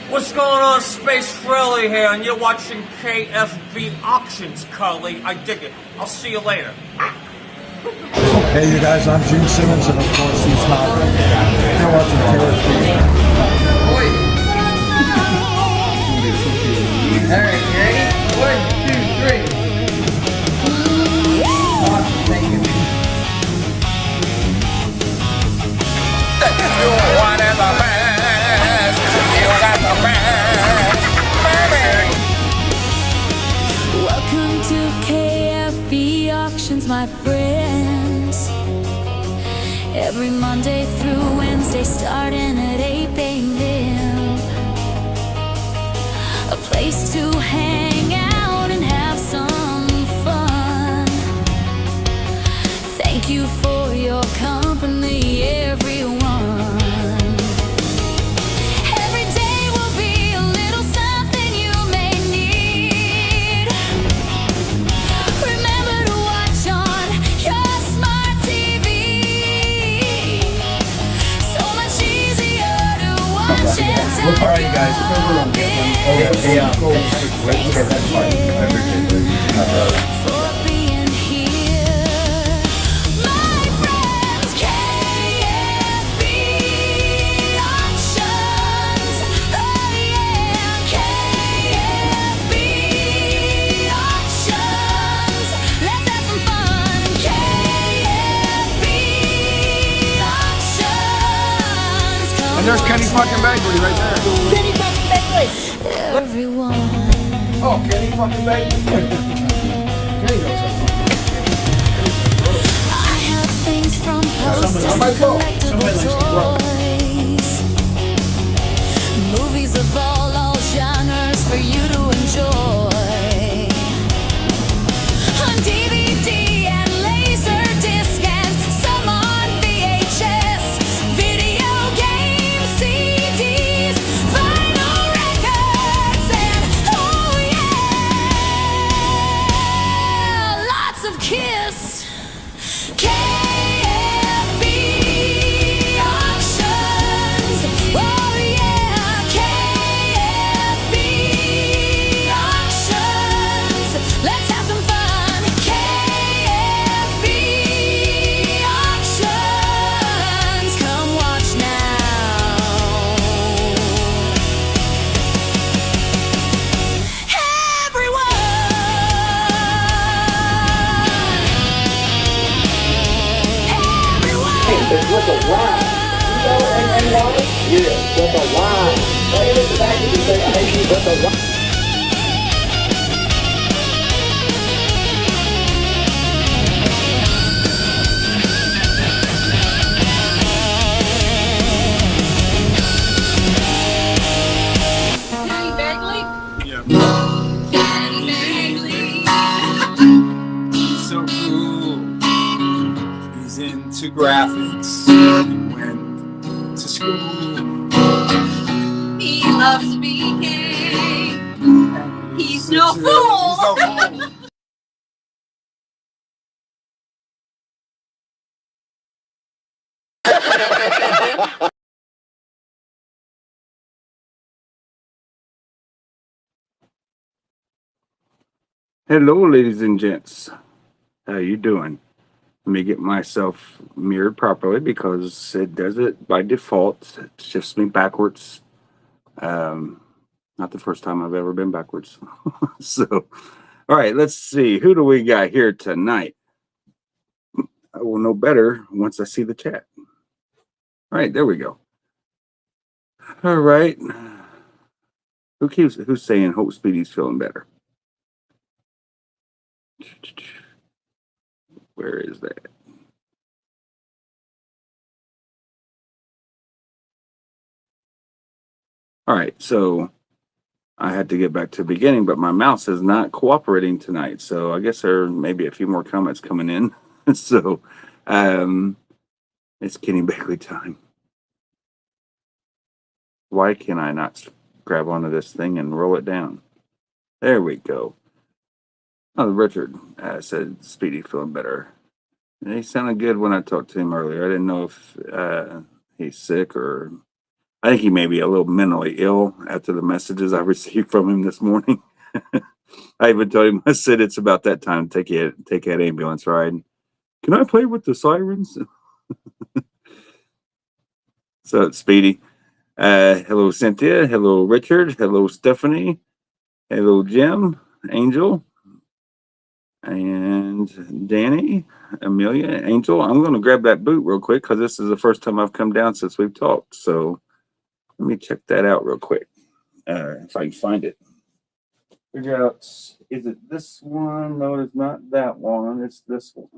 What's going on, Space Frilly here, and you're watching KFB Auctions, Cully. I dig it. I'll see you later. Hey, you guys, I'm Gene Simmons, and of course, he's not. You're watching KFB. Alright, you ready? 1, 2, 3. Awesome, thank you. You want the best. You got the best. Baby. Welcome to KFB Auctions, my friends. Every Monday through Wednesday, starting at 8 a.m. A place to hang out and have some fun. Thank you for your company, everyone. Every day will be a little something you may need. Remember to watch on your smart TV. So much easier to watch it. All right, you guys. For being here, my friends. KFB Auctions. Oh yeah, KFB Auctions. Let's have some fun. KFB Auctions. Come And there's Kenny fucking Bakery right there. everyone. Oh, Kenny fucking Bakery. Kenny knows something. I have things from posters to collectible toys, movies of all genres for you to enjoy. On DVD and Laserdisc and some on VHS, video games, CDs, vinyl records, and oh yeah, lots of Kiss. KFB Auctions. Oh yeah, KFB Auctions. Let's have some fun. KFB Auctions. Come watch now. It's with a Y. You know NY? Yeah, with a Y. Right in the back, you can say ID with a Y. So cool. He's into graphics. He went to school. He loves to be king. He's no fool. Hello, ladies and gents. How you doing? Let me get myself mirrored properly because it does it by default. It shifts me backwards. Not the first time I've ever been backwards. So, all right, let's see. Who do we got here tonight? I will know better once I see the chat. All right, there we go. All right. Who's saying Hope Speedy's feeling better? Where is that? All right, so I had to get back to the beginning, but my mouse is not cooperating tonight. So I guess there may be a few more comments coming in. So it's Kenny Bailey time. Why can I not grab onto this thing and roll it down? There we go. Oh, Richard said Speedy feeling better. And he sounded good when I talked to him earlier. I didn't know if he's sick or I think he may be a little mentally ill after the messages I received from him this morning. I even told him, I said, it's about that time to take that ambulance ride. Can I play with the sirens? So it's Speedy. Hello, Cynthia. Hello, Richard. Hello, Stephanie. Hello, Jim, Angel, and Danny, Amelia, Angel. I'm going to grab that boot real quick because this is the first time I've come down since we've talked. So let me check that out real quick if I can find it. Figure out, is it this one? No, it's not that one. It's this one.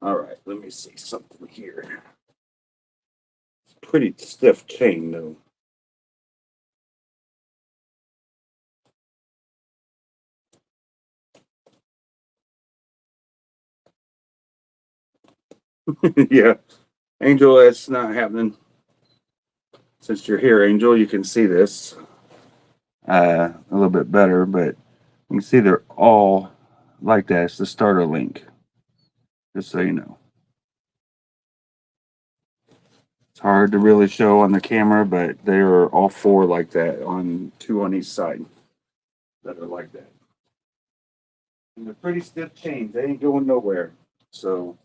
All right, let me see something here. It's a pretty stiff chain, though. Yeah, Angel, that's not happening. Since you're here, Angel, you can see this a little bit better, but you can see they're all like that. It's the starter link, just so you know. It's hard to really show on the camera, but they are all four like that, on two on each side that are like that. And they're pretty stiff chains. They ain't going nowhere. So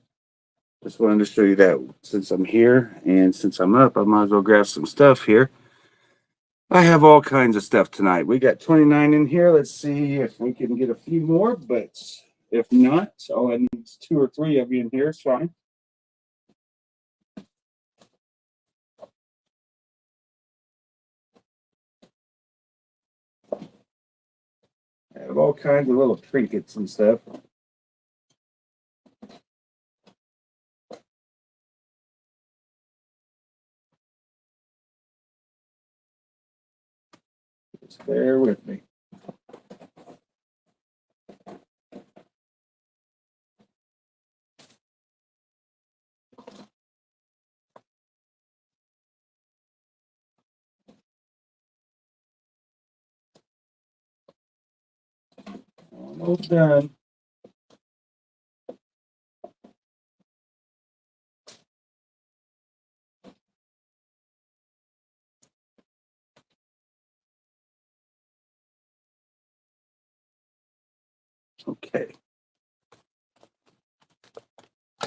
just wanted to show you that since I'm here and since I'm up, I might as well grab some stuff here. I have all kinds of stuff tonight. We got 29 in here. Let's see if we can get a few more, but if not, all I need is 2 or 3 of you in here. It's fine. I have all kinds of little trinkets and stuff. Just bear with me. Almost done. Okay.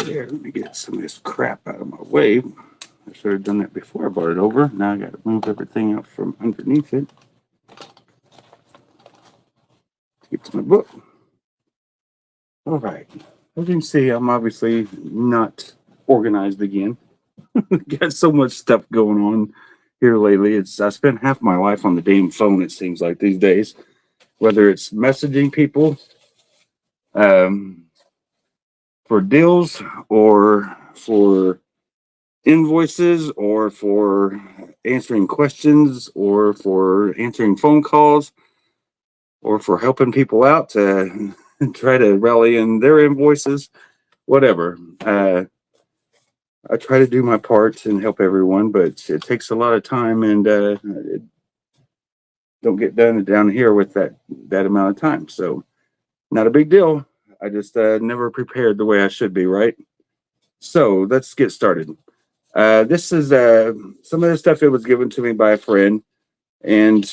There, let me get some of this crap out of my way. I should have done that before I brought it over. Now I got to move everything out from underneath it. Get to my book. All right. As you can see, I'm obviously not organized again. Got so much stuff going on here lately. I spent half my life on the damn phone, it seems like these days. Whether it's messaging people for deals or for invoices or for answering questions or for answering phone calls or for helping people out to try to rally in their invoices, whatever. I try to do my part and help everyone, but it takes a lot of time and it don't get done down here with that amount of time. So not a big deal. I just never prepared the way I should be, right? So let's get started. This is some of the stuff it was given to me by a friend, and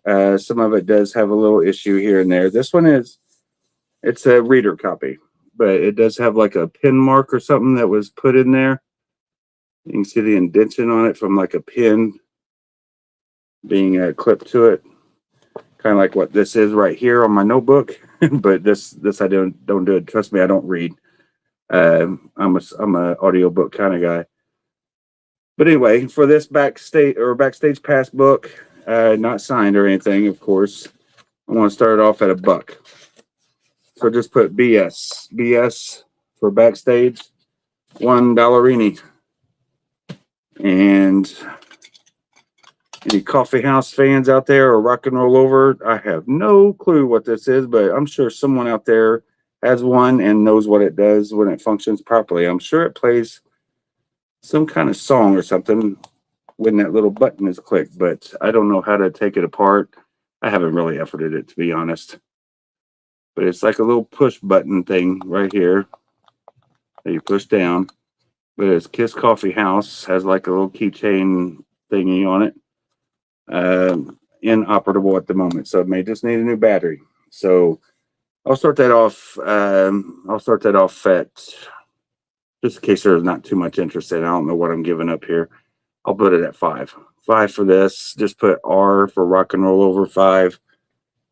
some of it does have a little issue here and there. This one it's a reader copy, but it does have like a pin mark or something that was put in there. You can see the indentation on it from like a pin being clipped to it, kind of like what this is right here on my notebook. But this I don't do it. Trust me, I don't read. I'm a audiobook kind of guy. But anyway, for this backstage pass book, not signed or anything, of course, I want to start off at $1. So just put BS for backstage, $1. And any coffee house fans out there or rock and roll over, I have no clue what this is, but I'm sure someone out there has one and knows what it does when it functions properly. I'm sure it plays some kind of song or something when that little button is clicked, but I don't know how to take it apart. I haven't really efforted it, to be honest. But it's like a little push button thing right here. that you push down. But it's Kiss Coffee House, has like a little keychain thingy on it. Inoperable at the moment, so it may just need a new battery. So I'll start that off. I'll start that off at, just in case there's not too much interest in it. I don't know what I'm giving up here. I'll put it at 5. 5 for this. Just put R for Rock and Roll Over 5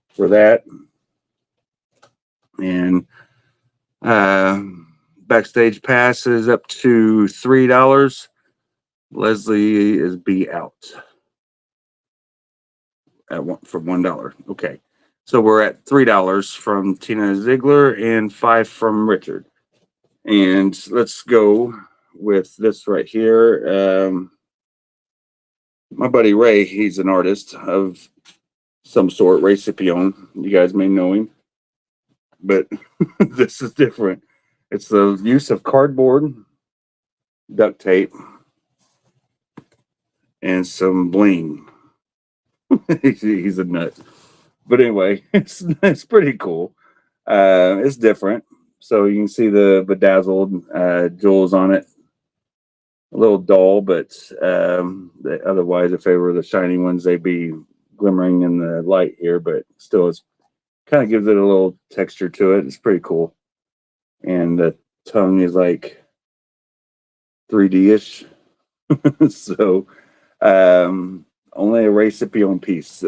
for that. And backstage pass is up to $3. Leslie is B out at for $1. Okay, so we're at $3 from Tina Ziegler and 5 from Richard. And let's go with this right here. My buddy Ray, he's an artist of some sort, Ray Scipione. You guys may know him, but this is different. It's the use of cardboard, duct tape, and some bling. He's a nut. But anyway, it's pretty cool. It's different. So you can see the bedazzled jewels on it. A little dull, but otherwise, if they were the shiny ones, they'd be glimmering in the light here. But still, it's kind of gives it a little texture to it. It's pretty cool. And the tongue is like 3D-ish. So only a Ray Scipione piece.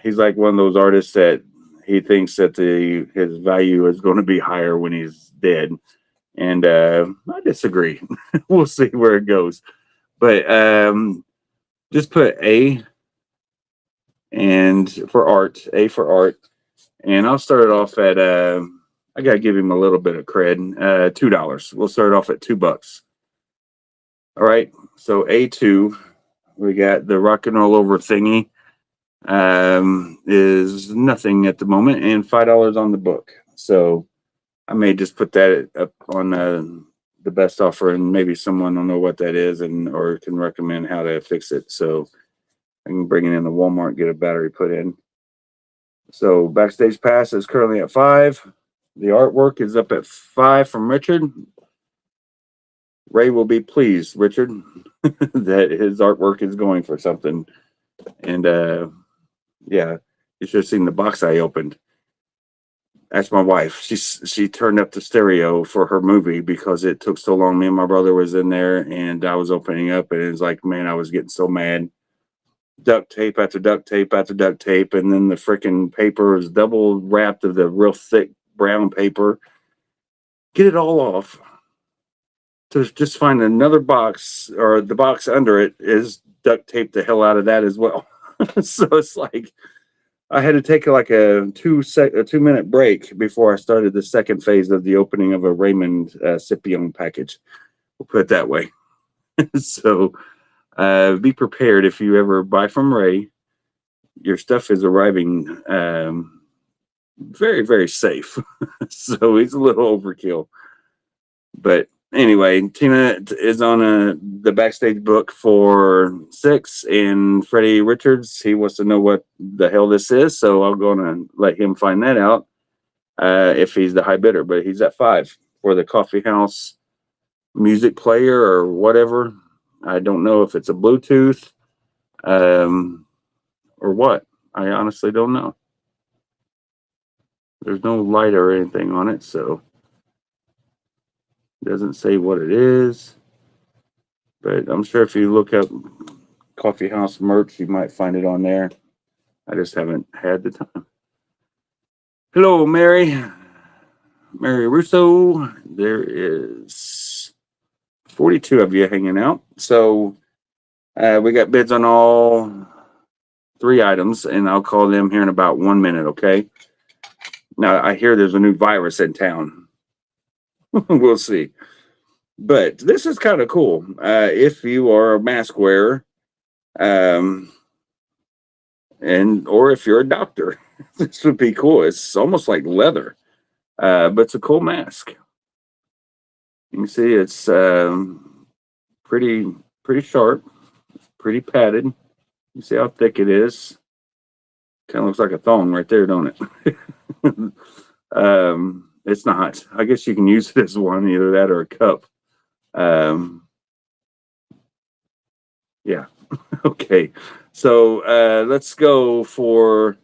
He's like one of those artists that he thinks that his value is going to be higher when he's dead. And I disagree. We'll see where it goes. But just put A and for art, A for art. And I'll start it off at I gotta give him a little bit of cred. $2. We'll start off at $2. All right. So A2, we got the Rock and Roll Over thingy. Is nothing at the moment, and $5 on the book. So I may just put that up on the best offer, and maybe someone will know what that is or can recommend how to fix it. So I can bring it in to Walmart, get a battery put in. So backstage pass is currently at 5. The artwork is up at 5 from Richard. Ray will be pleased, Richard, that his artwork is going for something. And yeah, you should have seen the box I opened. That's my wife. She turned up the stereo for her movie because it took so long. Me and my brother was in there, and I was opening up, and it was like, man, I was getting so mad. Duct tape after duct tape after duct tape, and then the freaking paper is double wrapped of the real thick brown paper. Get it all off. To just find another box, or the box under it is duct taped the hell out of that as well. So it's like I had to take like a 2-minute break before I started the second phase of the opening of a Raymond Scipione package. We'll put it that way. So be prepared if you ever buy from Ray. Your stuff is arriving very, very safe. So he's a little overkill. But anyway, Tina is on the backstage book for 6, and Freddie Richards, he wants to know what the hell this is, so I'm going to let him find that out if he's the high bidder. But he's at 5 for the Coffee House music player or whatever. I don't know if it's a Bluetooth or what. I honestly don't know. There's no light or anything on it, so doesn't say what it is, but I'm sure if you look up Coffee House merch, you might find it on there. I just haven't had the time. Hello, Mary Russo. There is 42 of you hanging out. So we got bids on all 3 items, and I'll call them here in about 1 minute, okay? Now, I hear there's a new virus in town. We'll see. But this is kind of cool. If you are a mask wearer, or if you're a doctor, this would be cool. It's almost like leather, but it's a cool mask. You can see it's pretty sharp, pretty padded. You see how thick it is. Kind of looks like a thong right there, don't it? It's not. I guess you can use it as one, either that or a cup. Yeah. Okay. So let's go for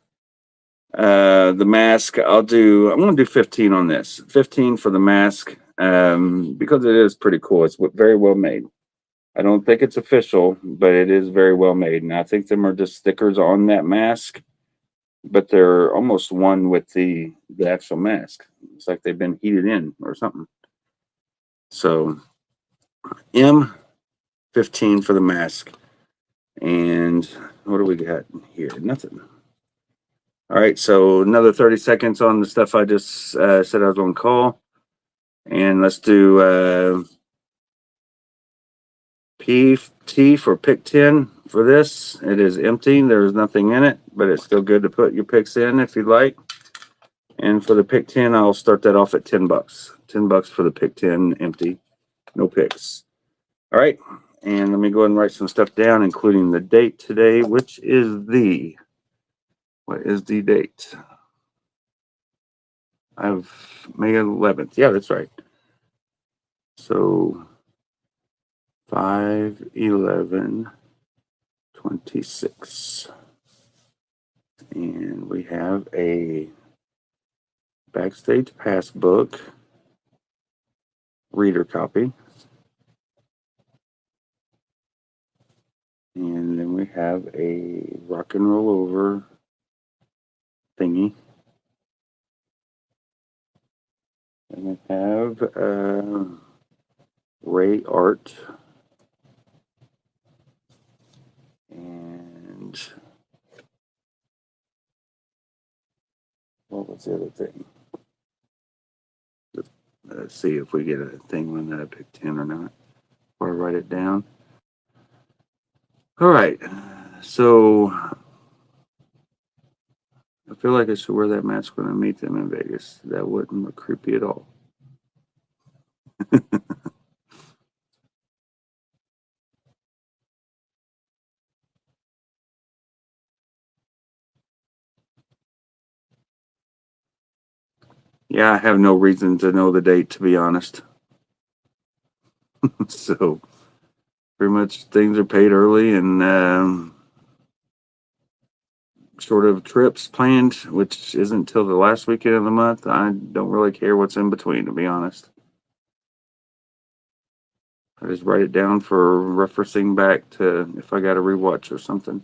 the mask. I'm gonna do 15 on this. 15 for the mask. Because it is pretty cool. It's very well made. I don't think it's official, but it is very well made. And I think them are just stickers on that mask, but they're almost one with the actual mask. It's like they've been heated in or something. So M15 for the mask. And what do we got here? Nothing. All right, so another 30 seconds on the stuff I just said I was on call. And let's do PT for pick 10 for this. It is empty. There's nothing in it, but it's still good to put your picks in if you'd like. And for the pick 10, I'll start that off at $10. $10 for the pick 10 empty. No picks. All right. And let me go ahead and write some stuff down, including the date today, which is what is the date? I have May 11th. Yeah, that's right. So 5/11/26. And we have a Backstage Pass book reader copy. And then we have a Rock and Roll Over thingy. And we have Ray Art. And what was the other thing? Let's see if we get a thing when I pick 10 or not, or I write it down. All right, so I feel like I should wear that mask when I meet them in Vegas. That wouldn't look creepy at all. Yeah, I have no reason to know the date, to be honest. So pretty much things are paid early and short of trips planned, which isn't till the last weekend of the month. I don't really care what's in between, to be honest. I just write it down for referencing back to if I got a rewatch or something,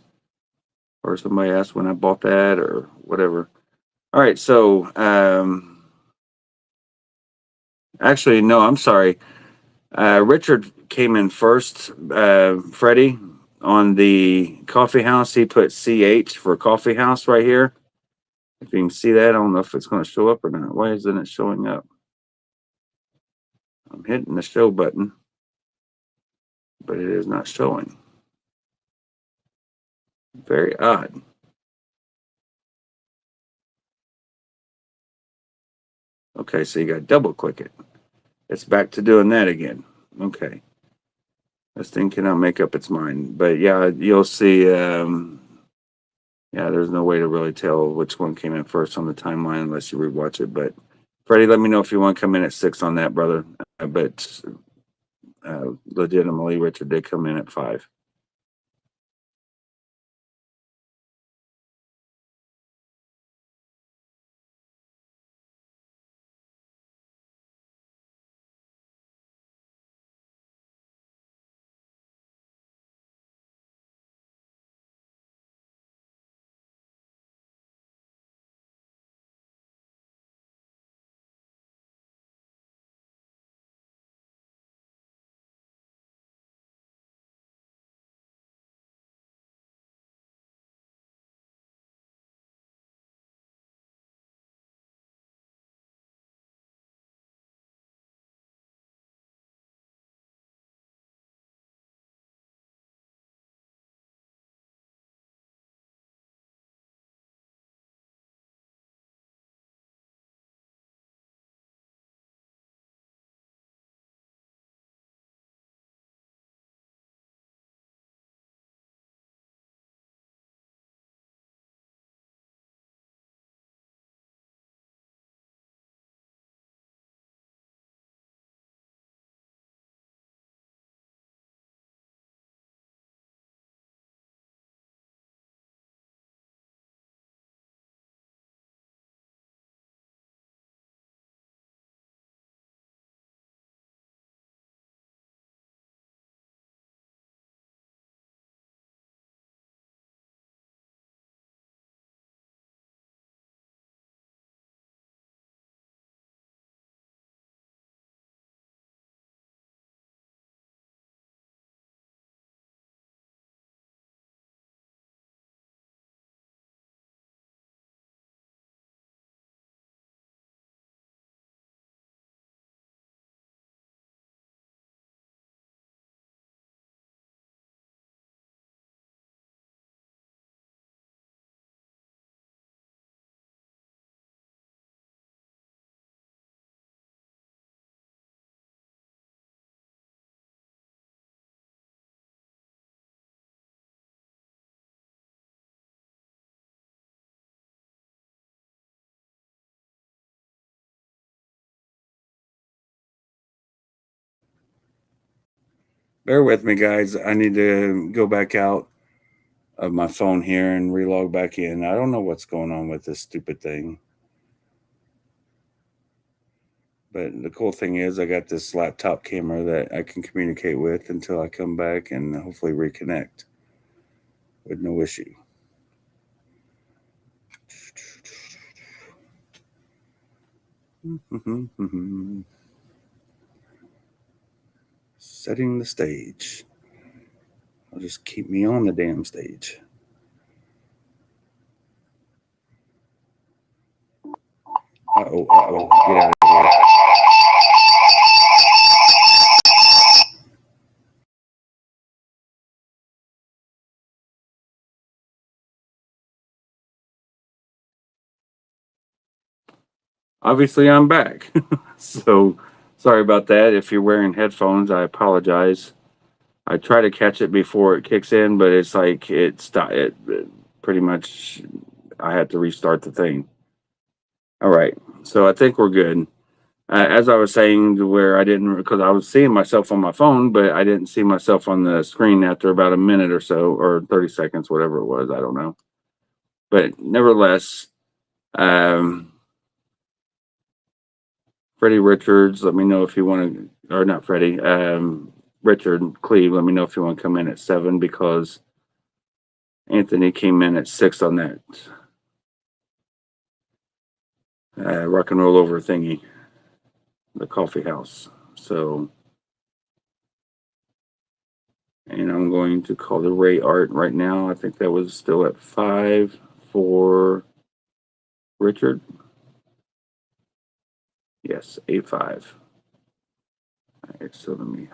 or somebody asked when I bought that or whatever. All right, so actually, no, I'm sorry. Richard came in first. Freddie, on the coffee house, he put CH for coffee house right here. If you can see that, I don't know if it's going to show up or not. Why isn't it showing up? I'm hitting the show button, but it is not showing. Very odd. Okay, so you got to double click it. It's back to doing that again. Okay. This thing cannot make up its mind. But yeah, you'll see. Yeah, there's no way to really tell which one came in first on the timeline unless you rewatch it. But Freddie, let me know if you want to come in at 6 on that, brother. But legitimately, Richard did come in at 5. Bear with me, guys. I need to go back out of my phone here and relog back in. I don't know what's going on with this stupid thing. But the cool thing is I got this laptop camera that I can communicate with until I come back and hopefully reconnect with no issue. Setting the stage. I'll just keep me on the damn stage. Uh-oh, get out of here. Obviously, I'm back. So, sorry about that. If you're wearing headphones, I apologize. I try to catch it before it kicks in, but it's like it pretty much, I had to restart the thing. All right. So, I think we're good. As I was saying, where I didn't, because I was seeing myself on my phone, but I didn't see myself on the screen after about a minute or so, or 30 seconds, whatever it was. I don't know. But nevertheless, Freddie Richards, let me know if you want to, or not Freddie, Richard Cleve, let me know if you want to come in at 7 because Anthony came in at 6 on that rock and roll over thingy, the coffee house. So, and I'm going to call the Ray Art right now. I think that was still at 5 for Richard. Yes, 8-5. All right, so let me.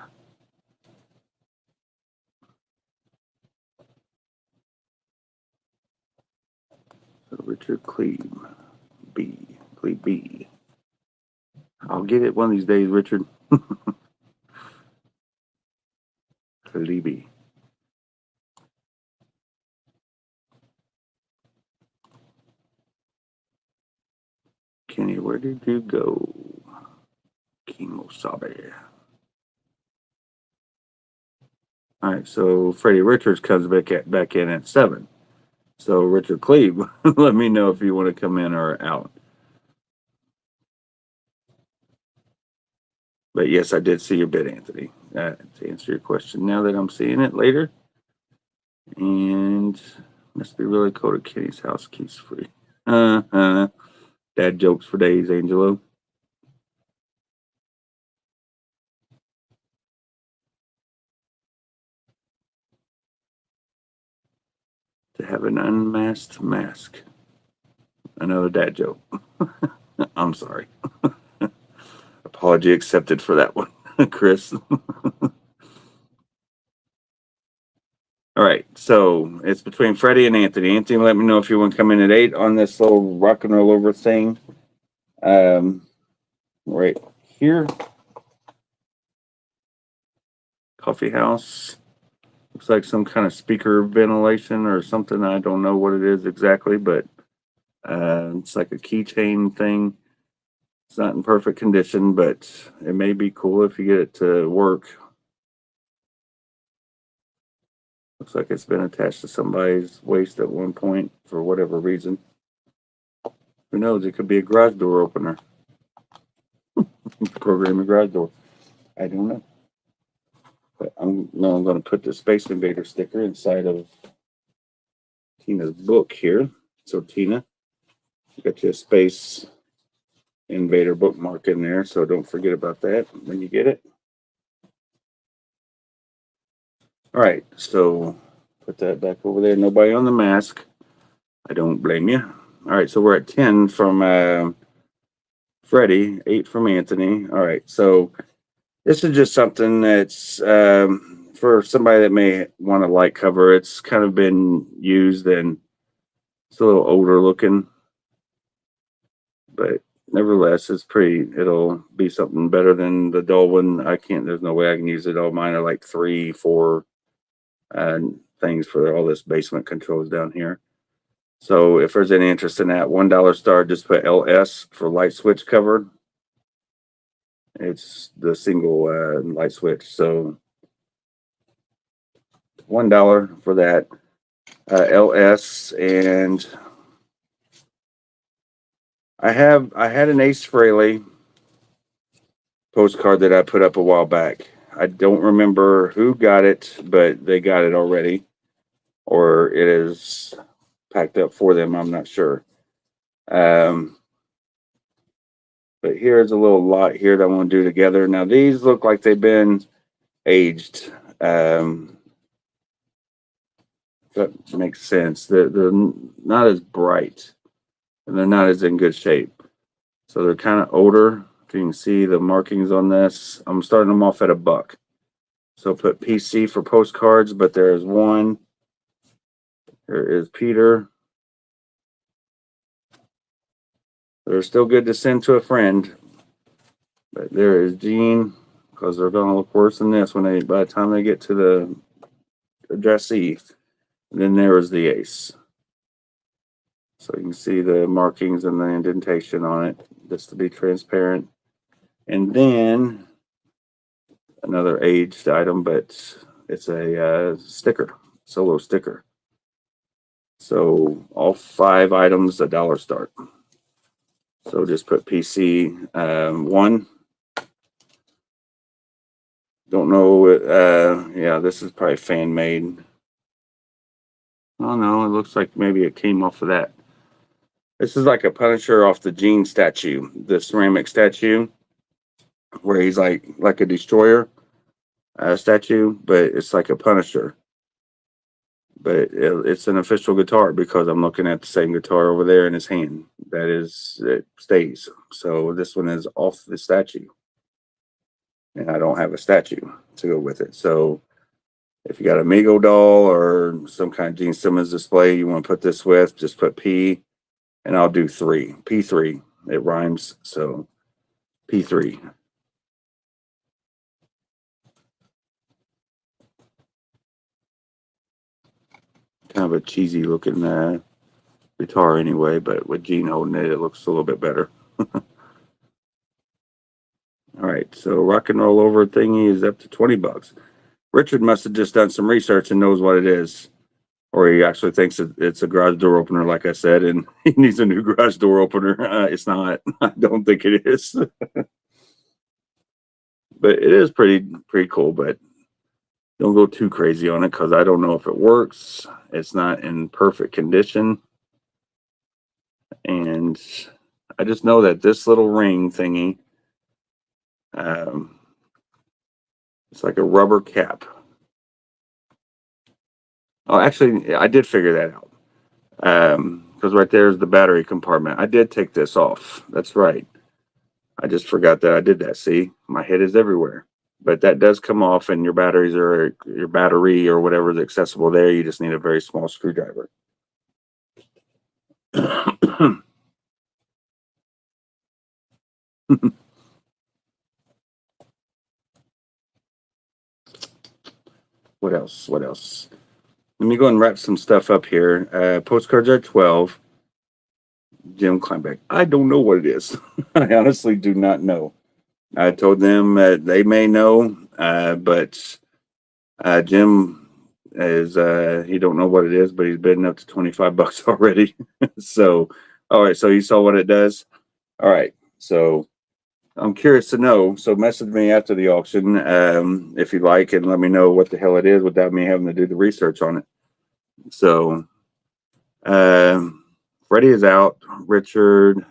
So Richard Cleve B. I'll get it one of these days, Richard. Cleve. Kenny, where did you go? Kimosabe. All right, so Freddie Richards comes back in at 7. So Richard Cleve, let me know if you want to come in or out. But yes, I did see your bid, Anthony, to answer your question. Now that I'm seeing it later, and must be really cold at Kenny's house. Keeps free. Dad jokes for days, Angelo. To have an unmasked mask. Another dad joke. I'm sorry. Apology accepted for that one, Chris. All right, so it's between Freddie and Anthony. Anthony, let me know if you want to come in at 8 on this little rock and roll over thing. Right here. Coffee house. Looks like some kind of speaker ventilation or something. I don't know what it is exactly, but it's like a keychain thing. It's not in perfect condition, but it may be cool if you get it to work. Looks like it's been attached to somebody's waist at one point for whatever reason. Who knows? It could be a garage door opener. Program a garage door. I don't know. But I'm going to put the Space Invader sticker inside of Tina's book here. So Tina, you got your Space Invader bookmark in there, so don't forget about that when you get it. All right, so put that back over there. Nobody on the mask. I don't blame you. All right, so we're at 10 from Freddie, 8 from Anthony. All right, so this is just something that's for somebody that may want a light cover. It's kind of been used and it's a little older looking, but nevertheless, it's pretty. It'll be something better than the dull one. There's no way I can use it. All mine are like 3, 4 things for all this basement controls down here. So if there's any interest in that, $1 star, just put LS for light switch cover. It's the single light switch. So $1 for that. LS, and I had an Ace Frehley postcard that I put up a while back. I don't remember who got it, but they got it already, or it is packed up for them. I'm not sure. But here's a little lot here that I want to do together. Now these look like they've been aged. That makes sense. They're not as bright, and they're not as in good shape. So they're kind of older. If you can see the markings on this, I'm starting them off at $1. So put PC for postcards, but there's one. There is Peter. They're still good to send to a friend. But there is Gene, because they're going to look worse than this by the time they get to the addressee. And then there is the Ace. So you can see the markings and the indentation on it, just to be transparent. And then another aged item, but it's a sticker, solo sticker. So all 5 items, $1 start. So just put PC 1. Don't know. Yeah, this is probably fan made. Oh no, it looks like maybe it came off of that. This is like a Punisher off the Gene statue, the ceramic statue, where he's like a destroyer statue, but it's like a Punisher. But it's an official guitar because I'm looking at the same guitar over there in his hand. It stays. So this one is off the statue, and I don't have a statue to go with it. So if you got a Mego doll or some kind of Gene Simmons display you want to put this with, just put P, and I'll do 3. P3. It rhymes, so P3. Kind of a cheesy looking guitar anyway, but with Gene holding it, it looks a little bit better. All right, so rock and roll over thingy is up to $20. Richard must have just done some research and knows what it is. Or he actually thinks it's a garage door opener, like I said, and he needs a new garage door opener. It's not. I don't think it is. But it is pretty cool, but don't go too crazy on it because I don't know if it works. It's not in perfect condition. And I just know that this little ring thingy, it's like a rubber cap. Oh, actually, I did figure that out. Because right there is the battery compartment. I did take this off. That's right. I just forgot that I did that. See, my head is everywhere. But that does come off, and your battery or whatever is accessible there. You just need a very small screwdriver. What else? Let me go and wrap some stuff up here. Postcards are 12. Jim Kleinbeck. I don't know what it is. I honestly do not know. I told them they may know, but Jim is he don't know what it is, but he's bidding up to $25 already. So, all right. So you saw what it does. All right. So I'm curious to know. So message me after the auction if you'd like, and let me know what the hell it is without me having to do the research on it. So Freddie is out. Richard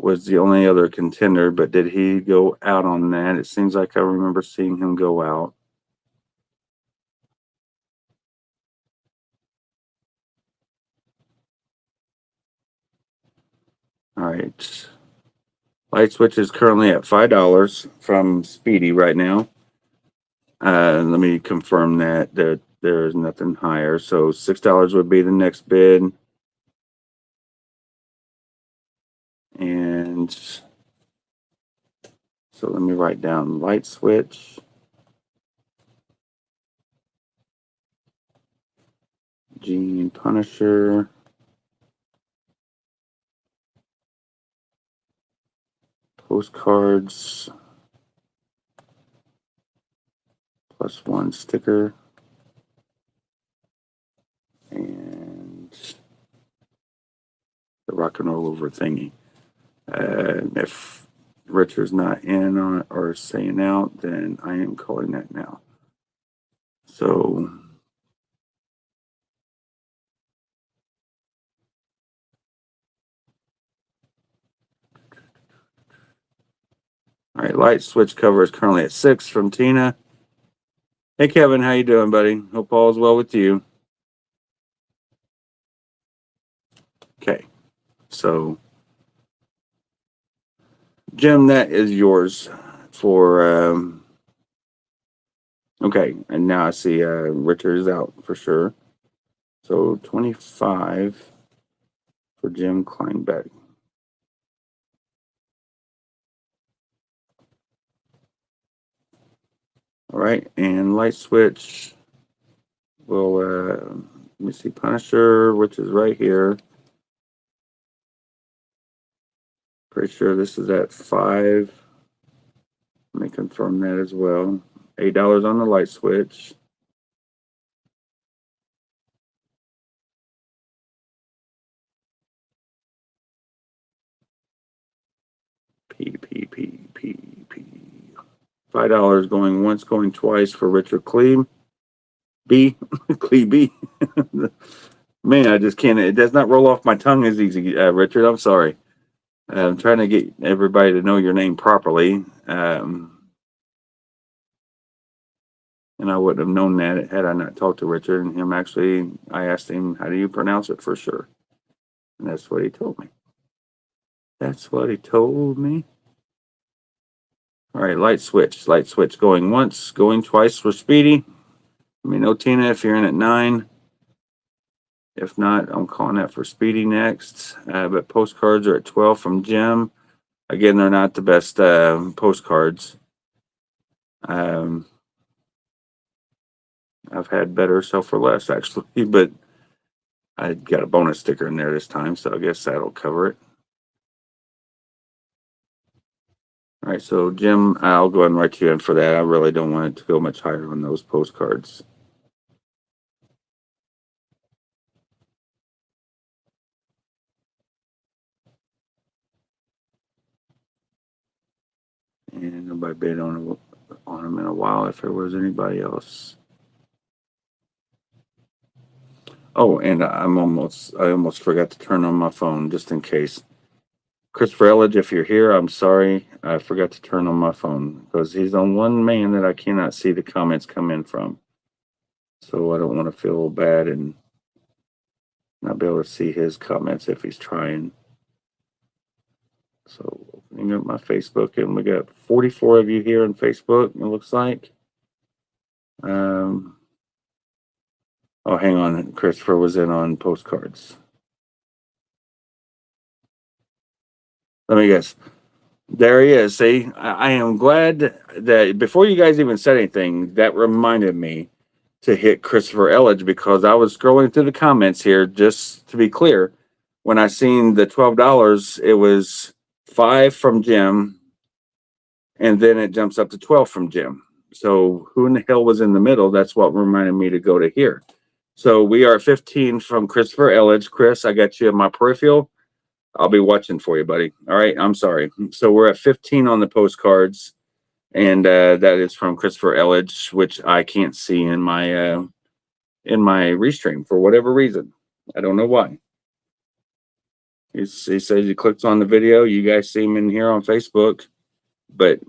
was the only other contender, but did he go out on that? It seems like I remember seeing him go out. All right. Light switch is currently at $5 from Speedy right now. Let me confirm that there is nothing higher. So $6 would be the next bid. And so let me write down light switch. Gene Punisher. Postcards. +1 sticker. rock and roll over thingy. If Richard's not in on it or saying out, then I am calling that now. So all right, light switch cover is currently at 6 from Tina. Hey Kevin, how you doing, buddy? Hope all is well with you. Okay, so Jim, that is yours for okay, and now I see Richard is out for sure. So 25 for Jim Kleinbeck. All right, and light switch will let me see, Punisher, which is right here. Pretty sure this is at 5. Let me confirm that as well. $8 on the light switch. P. $5 going once, going twice for Richard Cleve. B. Cleve B. Man, I just can't. It does not roll off my tongue as easy, Richard. I'm sorry. I'm trying to get everybody to know your name properly. And I wouldn't have known that had I not talked to Richard and him. Actually, I asked him, how do you pronounce it for sure? And that's what he told me. That's what he told me. All right, light switch going once, going twice for Speedy. Let me know, Tina, if you're in at 9. If not, I'm calling that for Speedy next. But postcards are at 12 from Jim. Again, they're not the best postcards. I've had better, sell for less, actually, but I got a bonus sticker in there this time, so I guess that'll cover it. All right, so Jim, I'll go ahead and write you in for that. I really don't want it to go much higher on those postcards. And nobody bid on them in a while if there was anybody else. Oh, and I almost forgot to turn on my phone just in case. Christopher Elledge, if you're here, I'm sorry. I forgot to turn on my phone because he's the one man that I cannot see the comments come in from. So I don't want to feel bad and not be able to see his comments if he's trying. So opening up my Facebook, and we got 44 of you here on Facebook, it looks like. Oh, hang on. Christopher was in on postcards. Let me guess. There he is. See, I am glad that before you guys even said anything, that reminded me to hit Christopher Elledge, because I was scrolling through the comments here, just to be clear. When I seen the $12, it was 5 from Jim, and then it jumps up to 12 from Jim. So who in the hell was in the middle? That's what reminded me to go to here. So we are at 15 from Christopher Elledge. Chris, I got you in my peripheral. I'll be watching for you, buddy. All right, I'm sorry. So we're at 15 on the postcards, and that is from Christopher Elledge, which I can't see in my restream for whatever reason. I don't know why. He says he clicks on the video. You guys see him in here on Facebook, but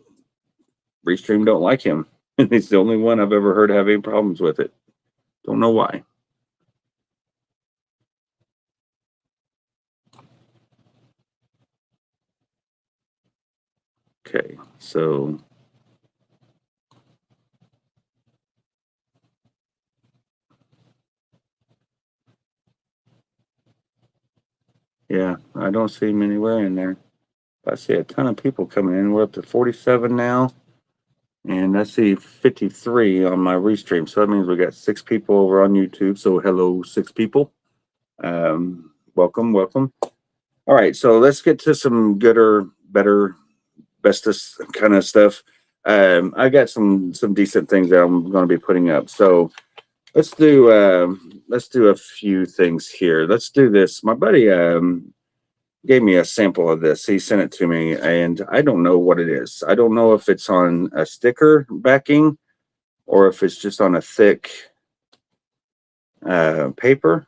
Restream don't like him. He's the only one I've ever heard have any problems with it. Don't know why. Okay, so yeah, I don't see him anywhere in there. I see a ton of people coming in. We're up to 47 now, and I see 53 on my restream. So that means we got 6 people over on YouTube. So hello, 6 people. Welcome. All right, so let's get to some gooder, better, bestest kind of stuff. I got some decent things that I'm going to be putting up. So let's do a few things here. Let's do this. My buddy gave me a sample of this. He sent it to me, and I don't know what it is. I don't know if it's on a sticker backing or if it's just on a thick paper.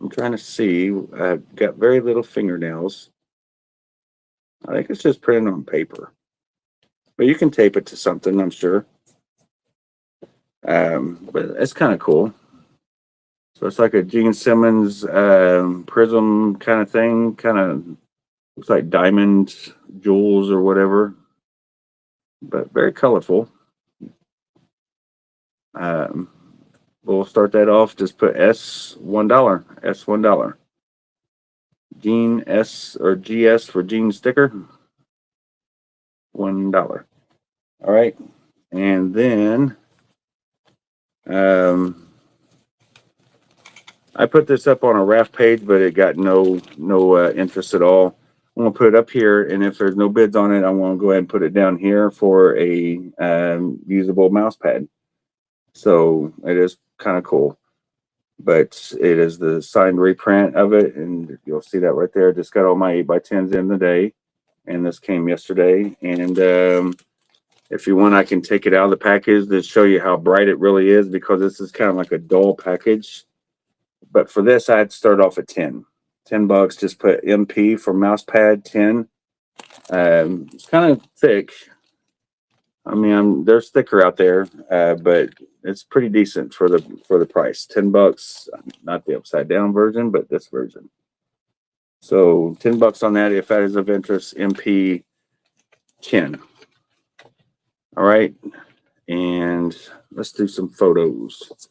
I'm trying to see. I've got very little fingernails. I think it's just printed on paper, but you can tape it to something, I'm sure. But it's kind of cool. So it's like a Gene Simmons prism kind of thing. Kind of looks like diamond jewels or whatever, but very colorful. We'll start that off. Just put S $1. S $1. Gene S or GS for Gene sticker. $1. All right, and then I put this up on a raft page, but it got no interest at all. I'm gonna put it up here, and if there's no bids on it, I want to go ahead and put it down here for a usable mouse pad. So it is kind of cool, but it is the signed reprint of it, and you'll see that right there. Just got all my 8x10s in the day, and this came yesterday. And if you want, I can take it out of the package to show you how bright it really is, because this is kind of like a dull package. But for this, I'd start off at $10. $10. Just put MP for mouse pad 10. It's kind of thick. I mean, there's thicker out there, but it's pretty decent for the price. $10, not the upside down version, but this version. So $10 on that. If that is of interest, MP 10. All right, and let's do some photos.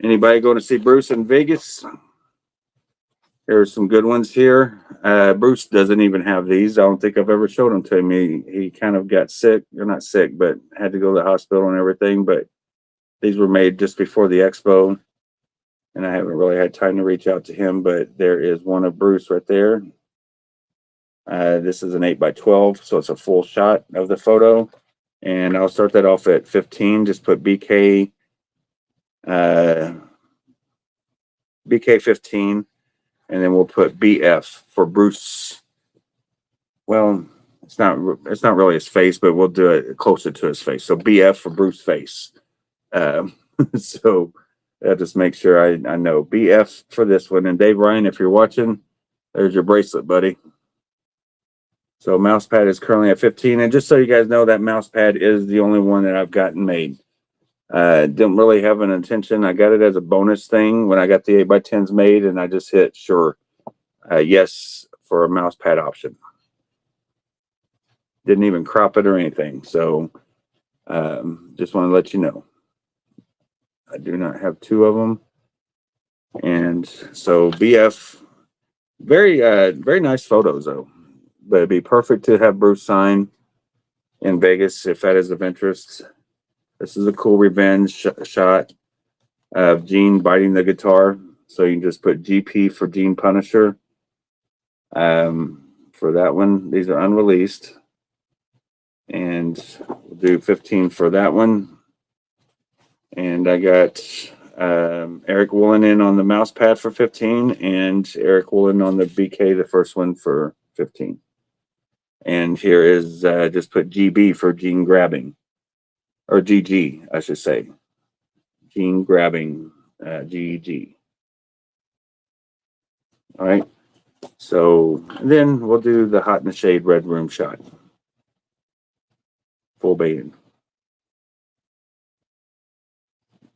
Anybody going to see Bruce in Vegas? There's some good ones here. Bruce doesn't even have these. I don't think I've ever showed them to him. He kind of got sick. Or not sick, but had to go to the hospital and everything. But these were made just before the expo, and I haven't really had time to reach out to him. But there is one of Bruce right there. This is an 8x12, so it's a full shot of the photo. And I'll start that off at 15. Just put BK 15. And then we'll put BF for Bruce. Well, it's not really his face, but we'll do it closer to his face. So BF for Bruce face. So I'll just make sure I know BF for this one. And Dave Ryan, if you're watching, there's your bracelet, buddy. So mouse pad is currently at 15. And just so you guys know, that mouse pad is the only one that I've gotten made. Didn't really have an intention. I got it as a bonus thing when I got the 8x10s made, and I just hit sure, yes, for a mouse pad option. Didn't even crop it or anything. So just want to let you know. I do not have two of them. And so BF, very nice photos though. But it'd be perfect to have Bruce sign in Vegas if that is of interest. This is a cool revenge shot of Gene biting the guitar. So you can just put GP for Gene Punisher. For that one, these are unreleased. And we'll do 15 for that one. And I got Eric Woolen in on the mouse pad for 15, and Eric Woolen on the BK, the first one, for 15. And here is just put GB for Gene grabbing, or GG, I should say. Gene grabbing, GG. All right. So then we'll do the Hot in the Shade Red Room shot. Full baiting.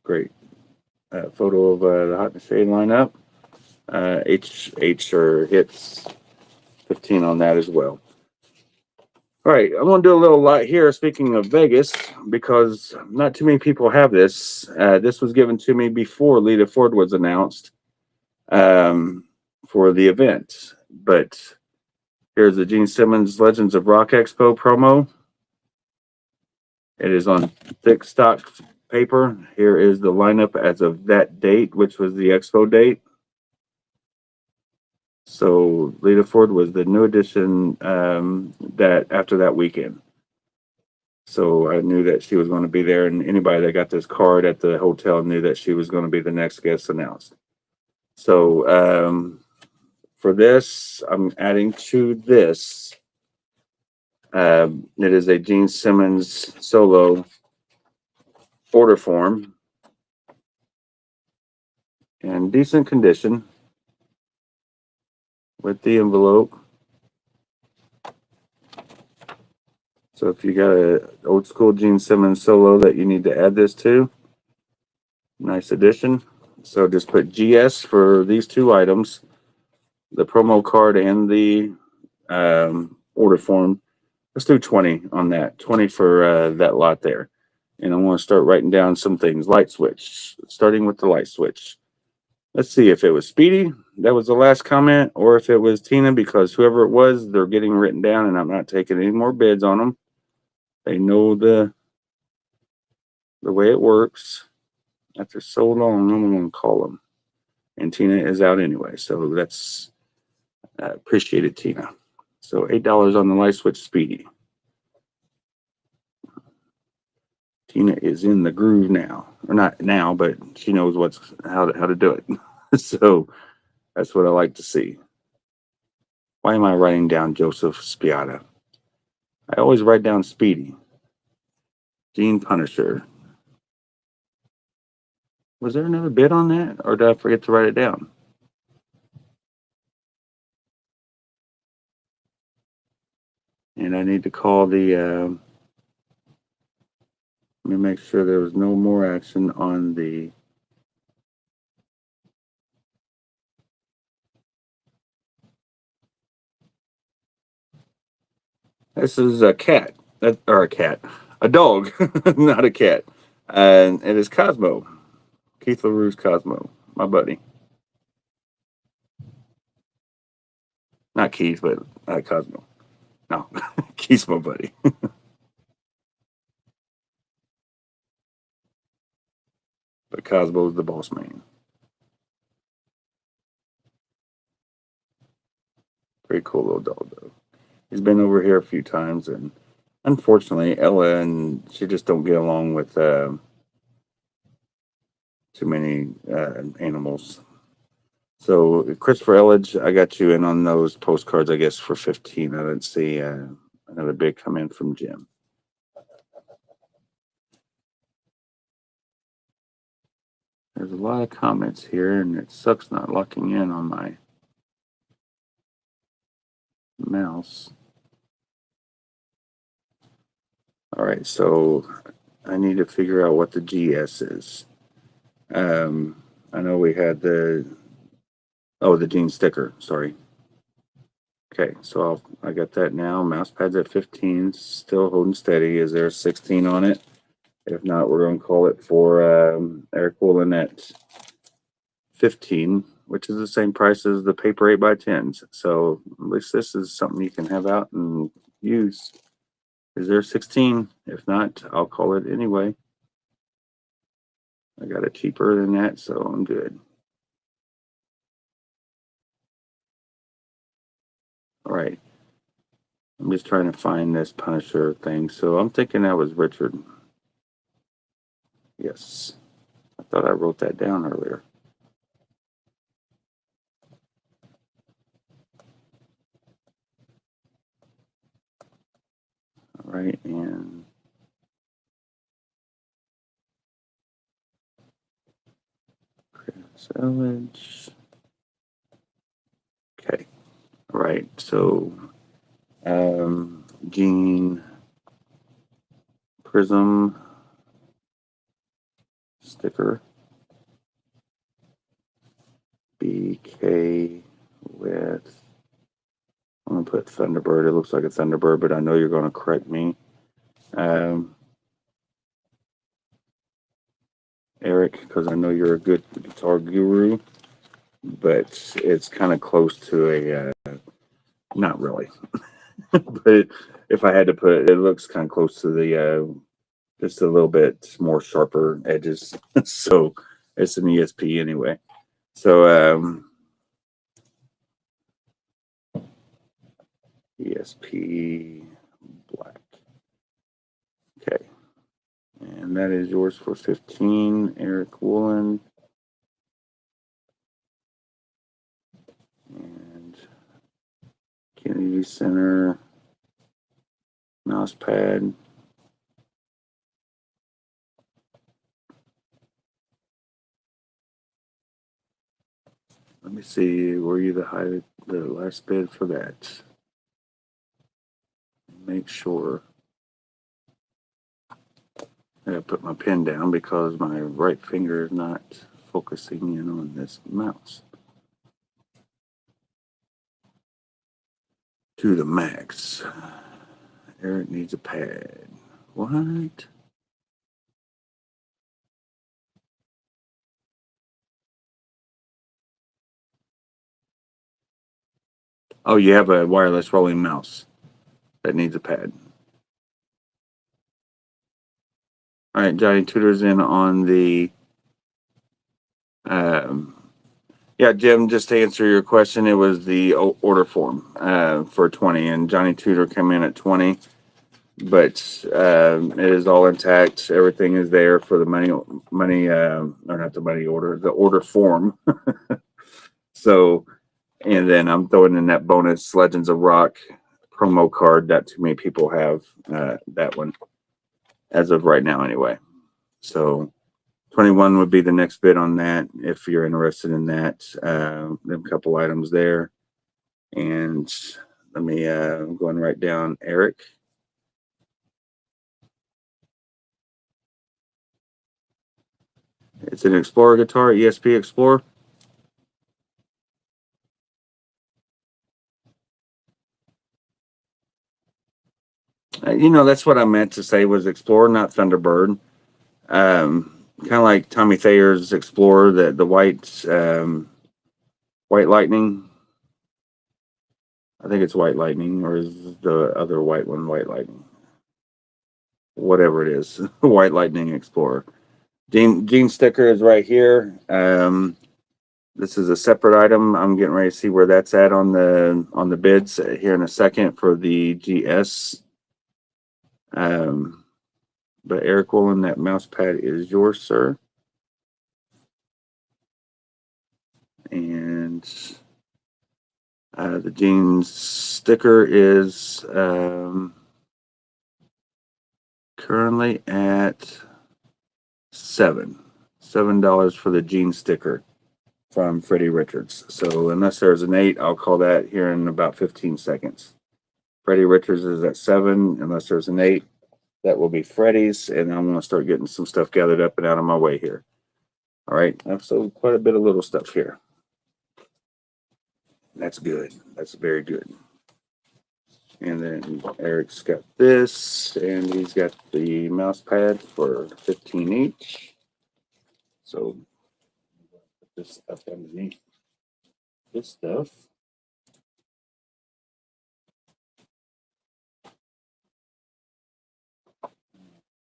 Great. Photo of the Hot in the Shade lineup. H or hits 15 on that as well. All right, I'm going to do a little lot here, speaking of Vegas, because not too many people have this. This was given to me before Lita Ford was announced for the event. But here's the Gene Simmons Legends of Rock Expo promo. It is on thick stock paper. Here is the lineup as of that date, which was the expo date. So Lita Ford was the new addition that after that weekend. So I knew that she was going to be there, and anybody that got this card at the hotel knew that she was going to be the next guest announced. So for this, I'm adding to this. It is a Gene Simmons solo order form in decent condition with the envelope. So if you got a old school Gene Simmons solo that you need to add this to, nice addition. So just put GS for these two items, the promo card and the order form. Let's do 20 on that, 20 for that lot there. And I want to start writing down some things. Light switch, starting with the light switch. Let's see if it was Speedy. That was the last comment, or if it was Tina, because whoever it was, they're getting written down and I'm not taking any more bids on them. They know the way it works. After so long, I'm going to call them. And Tina is out anyway, so that's appreciated, Tina. So $8 on the light switch, Speedy. Tina is in the groove now, or not now, but she knows how to do it. So that's what I like to see. Why am I writing down Joseph Spiata? I always write down Speedy. Gene Punisher. Was there another bid on that, or did I forget to write it down? And I need to call the. Let me make sure there was no more action on the. This is a cat, or a dog, not a cat. And it is Cosmo, Keith LaRue's Cosmo, my buddy. Not Keith, but Cosmo. No, Keith's my buddy. But Cosmo's the boss man. Pretty cool little dog, though. He's been over here a few times, and unfortunately, Ella and she just don't get along with too many animals. So, Christopher Elledge, I got you in on those postcards, I guess, for 15. I didn't see another bid come in from Jim. There's a lot of comments here, and it sucks not locking in on my mouse. All right, so I need to figure out what the GS is. I know we had the Gene sticker, sorry. Okay, so I got that now. Mouse pad's at 15, still holding steady. Is there a 16 on it? If not, we're going to call it for Eric Woolen at 15, which is the same price as the paper 8x10s. So at least this is something you can have out and use. Is there 16? If not, I'll call it anyway. I got it cheaper than that, so I'm good. All right. I'm just trying to find this Punisher thing. So I'm thinking that was Richard. Yes. I thought I wrote that down earlier. All right, and Chris Elledge. Okay. All right, so Gene Prism sticker. BK with, I'm going to put Thunderbird. It looks like a Thunderbird, but I know you're going to correct me. Eric, because I know you're a good guitar guru, but it's kind of close to a, not really. But if I had to put it, it looks kind of close to the, just a little bit more sharper edges. So it's an ESP anyway. So, ESP black. Okay. And that is yours for 15, Eric Woolen. And UV center, mouse pad. Let me see, were you the last bid for that? Make sure. I gotta put my pen down because my right finger is not focusing in on this mouse to the max. Eric needs a pad. What? Oh, you have a wireless rolling mouse that needs a pad. All right, Johnny Tutor's in on the. Yeah, Jim, just to answer your question, it was the order form for 20, and Johnny Tutor came in at 20, but it is all intact. Everything is there for the money, or not the money order, the order form. So, and then I'm throwing in that bonus Legends of Rock promo card that too many people have, that one as of right now anyway. So 21 would be the next bid on that if you're interested in that. Them couple items there. And let me I'm going right down Eric. It's an Explorer guitar, ESP Explorer. You know, that's what I meant to say was Explorer, not Thunderbird. Kind of like Tommy Thayer's Explorer, the white White Lightning. I think it's White Lightning, or is the other white one White Lightning? Whatever it is, White Lightning Explorer. Gene sticker is right here. This is a separate item. I'm getting ready to see where that's at on the bids here in a second for the GS. But Eric Woolen, that mouse pad is yours, sir. And the jeans sticker is currently at $7 for the jean sticker from Freddie Richards. So unless there's an 8, I'll call that here in about 15 seconds. Freddie Richards is at 7. Unless there's an 8, that will be Freddie's, and I'm going to start getting some stuff gathered up and out of my way here. All right, I've sold quite a bit of little stuff here. That's good. That's very good. And then Eric's got this, and he's got the mouse pad for 15 each. So put this up underneath this stuff.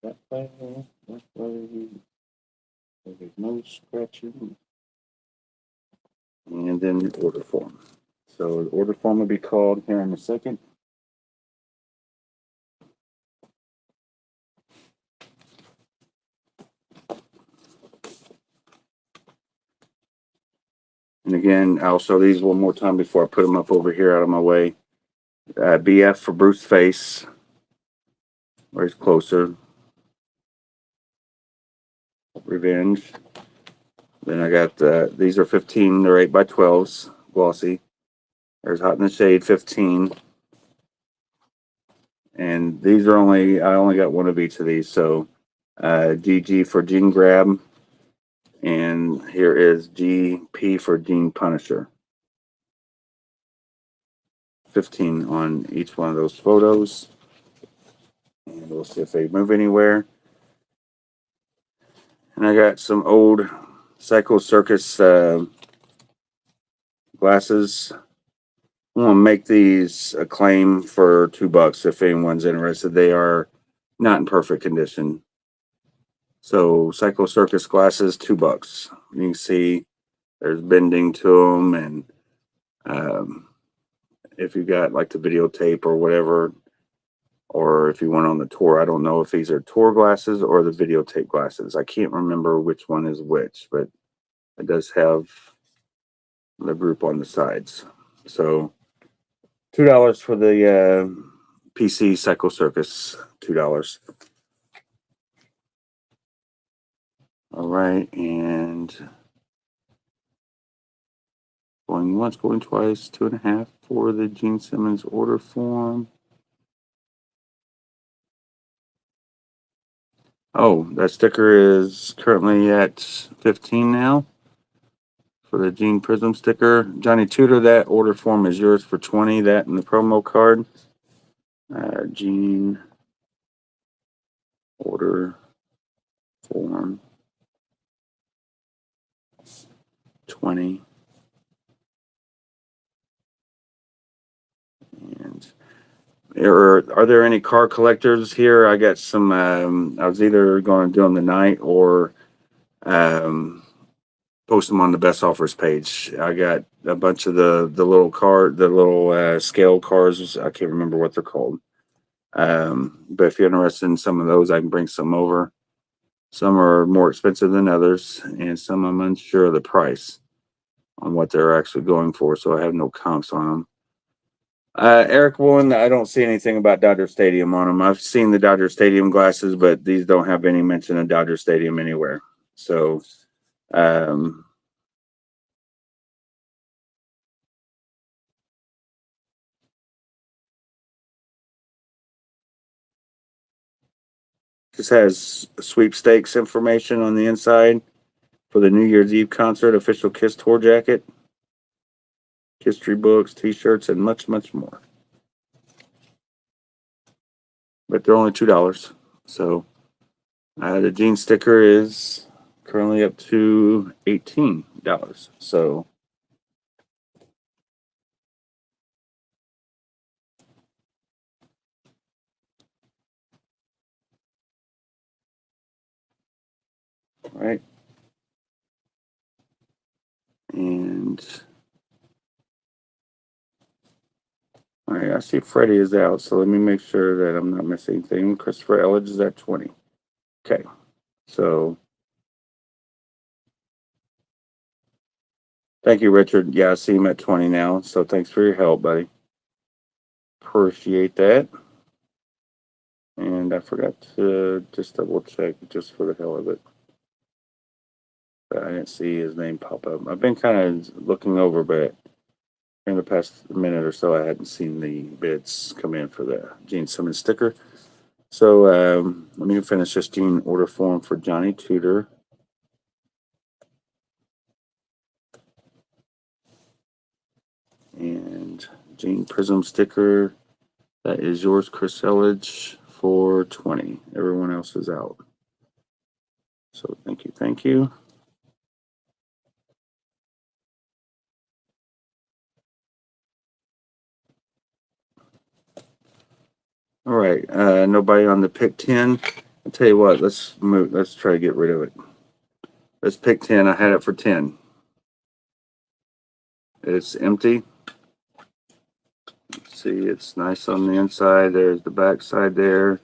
That way, there's no scratching. And then the order form. So the order form will be called here in a second. And again, I'll show these one more time before I put them up over here out of my way. BF for Bruce Face. Where's closer? Revenge. Then I got these are 15. They're 8x12s, glossy. There's Hot in the Shade 15. And these are I only got one of each of these. So GG for Gene Grab. And here is GP for Gene Punisher. 15 on each one of those photos. And we'll see if they move anywhere. And I got some old Psycho Circus glasses. I'm going to make these a claim for $2 if anyone's interested. They are not in perfect condition. So Psycho Circus glasses, $2. You can see there's bending to them, and if you got like the videotape or whatever, or if you went on the tour, I don't know if these are tour glasses or the videotape glasses. I can't remember which one is which, but it does have the group on the sides. So $2 for the PC Psycho Circus. $2. All right, and going once, going twice, 2.5 for the Gene Simmons order form. Oh, that sticker is currently at 15 now for the Gene Prism sticker. Johnny Tudor, that order form is yours for 20. That and the promo card. Gene order form 20. And are there any car collectors here? I got some. I was either going to do them tonight or post them on the best offers page. I got a bunch of the little scale cars. I can't remember what they're called. But if you're interested in some of those, I can bring some over. Some are more expensive than others, and some I'm unsure of the price on what they're actually going for, so I have no comps on them. Eric Woolen, I don't see anything about Dodger Stadium on them. I've seen the Dodger Stadium glasses, but these don't have any mention of Dodger Stadium anywhere. So, this has sweepstakes information on the inside for the New Year's Eve concert, official Kiss tour jacket, history books, t-shirts, and much, much more. But they're only $2. So the Gene sticker is currently up to $18. So right. And all right, I see Freddie is out, so let me make sure that I'm not missing anything. Christopher Elledge is at 20. Okay, so thank you, Richard. Yeah, I see him at 20 now, so thanks for your help, buddy. Appreciate that. And I forgot to just double check just for the hell of it. But I didn't see his name pop up. I've been kind of looking over, but in the past minute or so, I hadn't seen the bids come in for the Gene Simmons sticker. So let me finish this Gene order form for Johnny Tudor. And Gene Prism sticker, that is yours, Chris Elledge, for 20. Everyone else is out. So thank you, thank you. All right, nobody on the pick 10. I'll tell you what, let's try to get rid of it. Let's pick 10. I had it for 10. It's empty. See, it's nice on the inside. There's the back side there.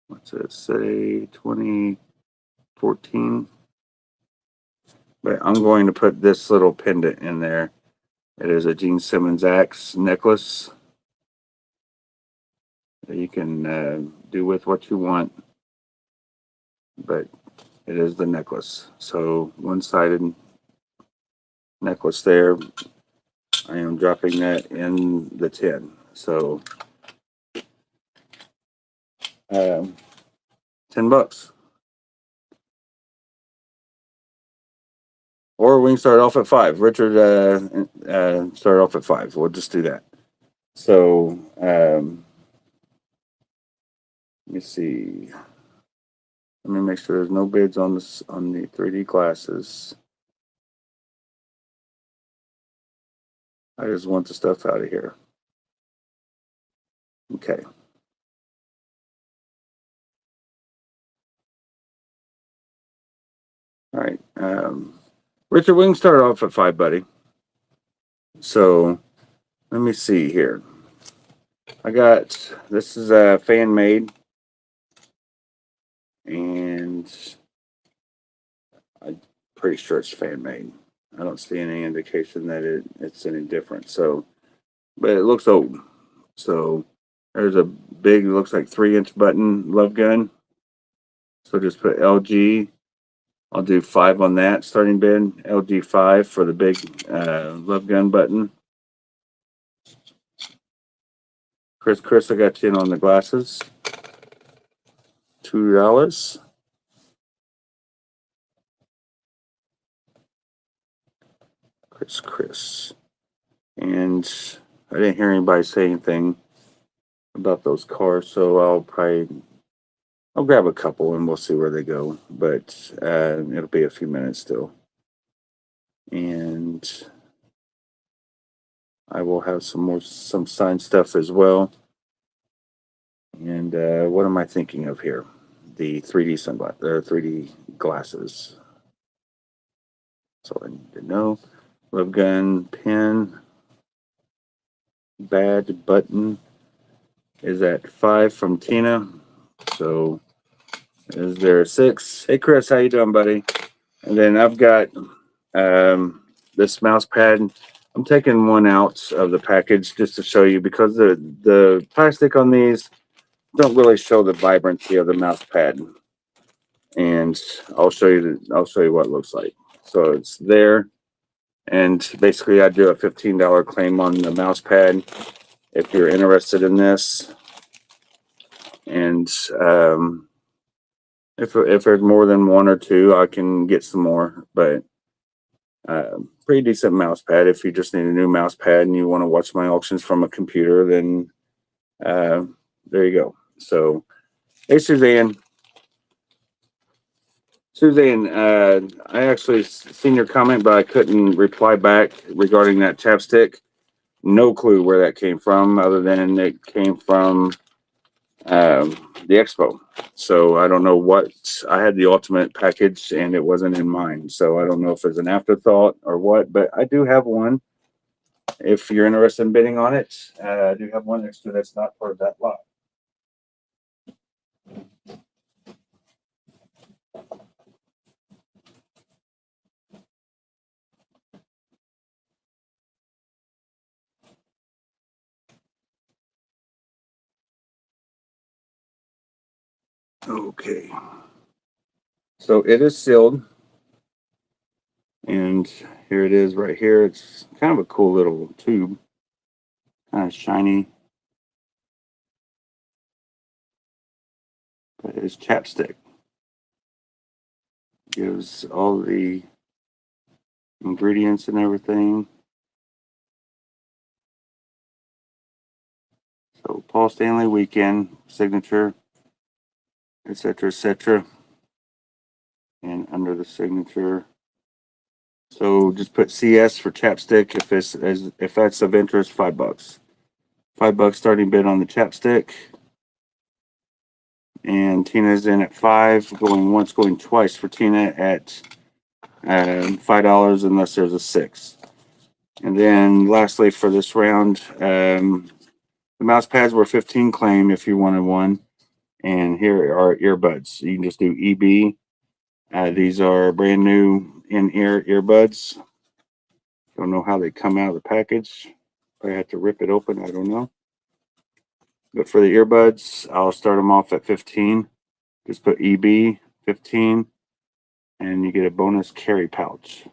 What's it say? 2014. But I'm going to put this little pendant in there. It is a Gene Simmons Axe necklace. You can do with what you want, but it is the necklace. So one-sided necklace there. I am dropping that in the 10. So $10. Or we can start off at 5. Richard started off at 5. We'll just do that. So let me see. Let me make sure there's no bids on this on the 3D glasses. I just want the stuff out of here. Okay. All right. Richard, we can start off at 5, buddy. So let me see here. I got, this is a fan made, and I'm pretty sure it's fan made. I don't see any indication that it's any different. So, but it looks old. So there's a big, looks like 3-inch button love gun. So just put LG. I'll do 5 on that starting bid. LG 5 for the big love gun button. Chris, I got you in on the glasses. $2. Chris. And I didn't hear anybody say anything about those cars, so I'll grab a couple and we'll see where they go. But it'll be a few minutes still. And I will have some signed stuff as well. And what am I thinking of here? The 3D sunglasses, 3D glasses. That's all I need to know. Love gun, pin, badge, button is at 5 from Tina. So is there a 6? Hey Chris, how you doing, buddy? And then I've got this mouse pad. I'm taking one out of the package just to show you, because the plastic on these don't really show the vibrancy of the mouse pad. And I'll show you what it looks like. So it's there, and basically I do a $15 claim on the mouse pad if you're interested in this. And if there's more than 1 or 2, I can get some more. But pretty decent mouse pad. If you just need a new mouse pad and you want to watch my auctions from a computer, then there you go. So, hey Suzanne. I actually seen your comment, but I couldn't reply back regarding that chapstick. No clue where that came from, other than it came from the expo. So I don't know what. I had the ultimate package and it wasn't in mine. So I don't know if it's an afterthought or what, but I do have one. If you're interested in bidding on it, I do have one extra that's not part of that lot. Okay. So it is sealed. And here it is right here. It's kind of a cool little tube. Kind of shiny. But it's chapstick. Gives all the ingredients and everything. So Paul Stanley Weekend signature, etc., etc. And under the signature, so just put CS for chapstick if that's of interest. $5. $5 starting bid on the chapstick. And Tina's in at 5, going once, going twice for Tina at $5 unless there's a 6. And then lastly for this round, the mouse pads were 15 claim if you wanted one. And here are earbuds. You can just do EB. These are brand new in-ear earbuds. Don't know how they come out of the package. I have to rip it open. I don't know. But for the earbuds, I'll start them off at 15. Just put EB 15, and you get a bonus carry pouch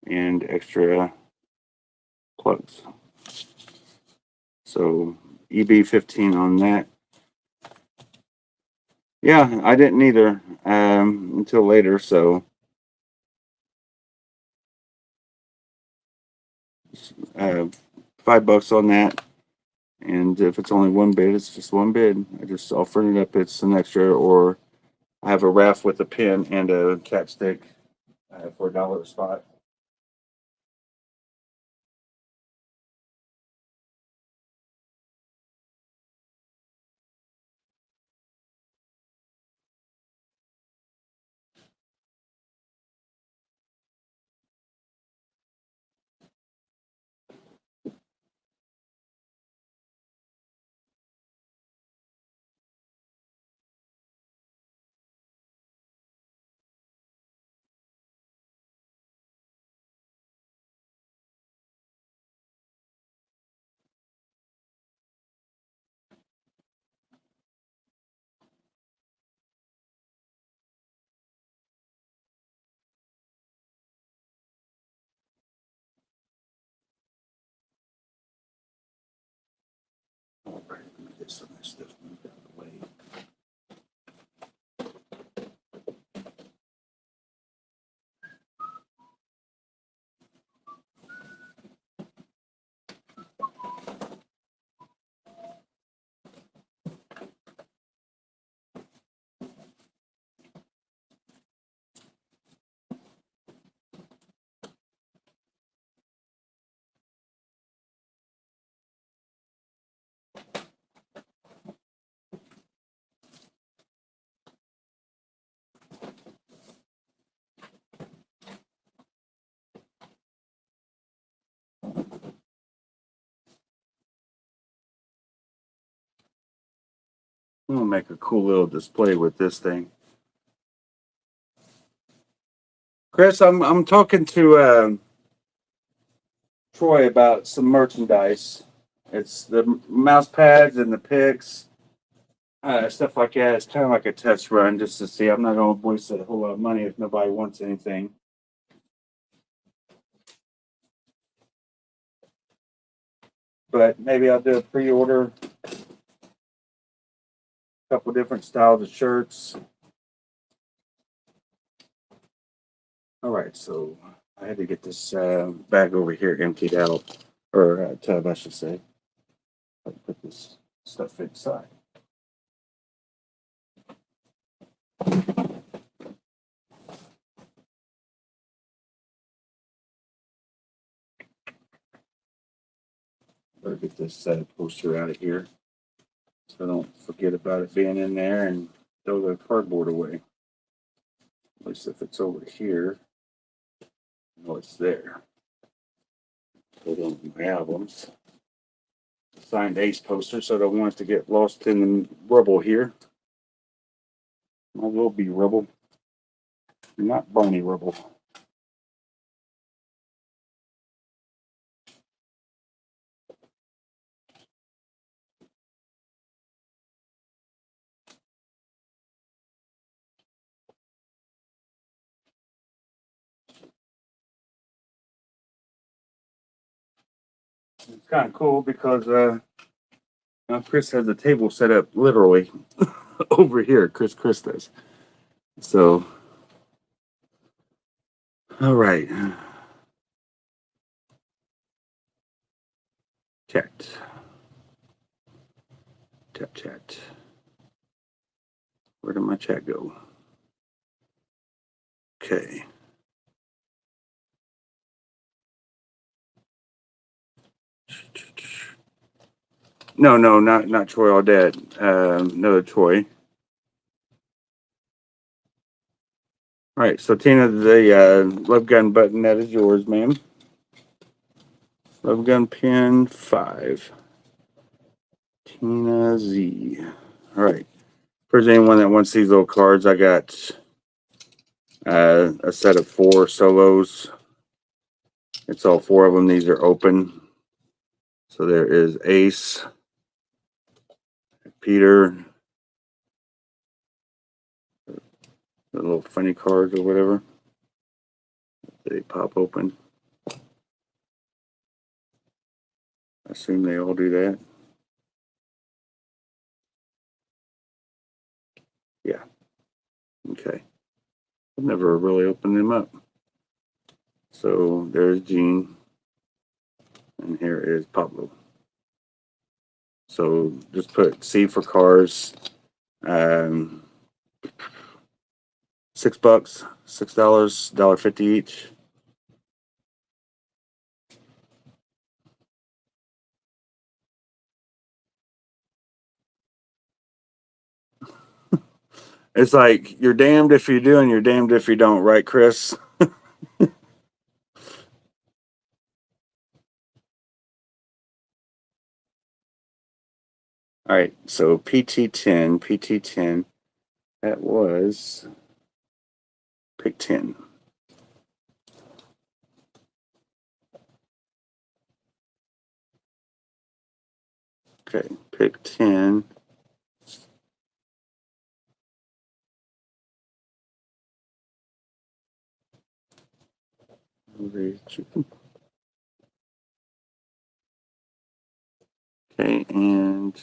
and extra plugs. So EB 15 on that. Yeah, I didn't either until later. So $5 on that. And if it's only one bid, it's just one bid. I'll front it up. It's an extra, or I have a raft with a pin and a chapstick for $1 a spot. get some of this stuff moved out of the way. I'm gonna make a cool little display with this thing. Chris, I'm talking to Troy about some merchandise. It's the mouse pads and the picks, stuff like that. It's kind of like a test run just to see. I'm not gonna waste a whole lot of money if nobody wants anything. But maybe I'll do a pre-order. Couple different styles of shirts. All right, so I had to get this bag over here emptied out, or tub, I should say. I'll put this stuff inside. Better get this poster out of here so I don't forget about it being in there and throw the cardboard away. At least if it's over here, I know it's there. Put in my albums. Signed Ace poster, so I don't want it to get lost in the rubble here. Might as well be rubble, not Barney rubble. It's kind of cool because now Chris has a table set up literally over here. Chris does. So, all right. Chat. Chat. Where did my chat go? Okay. No, not Troy Audette. Another Troy. All right, so Tina, the love gun button, that is yours, ma'am. Love gun pin 5. Tina Z. All right. For anyone that wants these little cards, I got a set of 4 solos. It's all 4 of them. These are open. So there is Ace, Peter, the little funny cards or whatever. They pop open. I assume they all do that. Yeah. Okay. I've never really opened them up. So there's Gene. And here is Pablo. So just put C for cars. $6, $6.50 each. It's like you're damned if you do and you're damned if you don't, right, Chris? All right, so PT10, that was pick 10. Okay, pick 10. Okay, and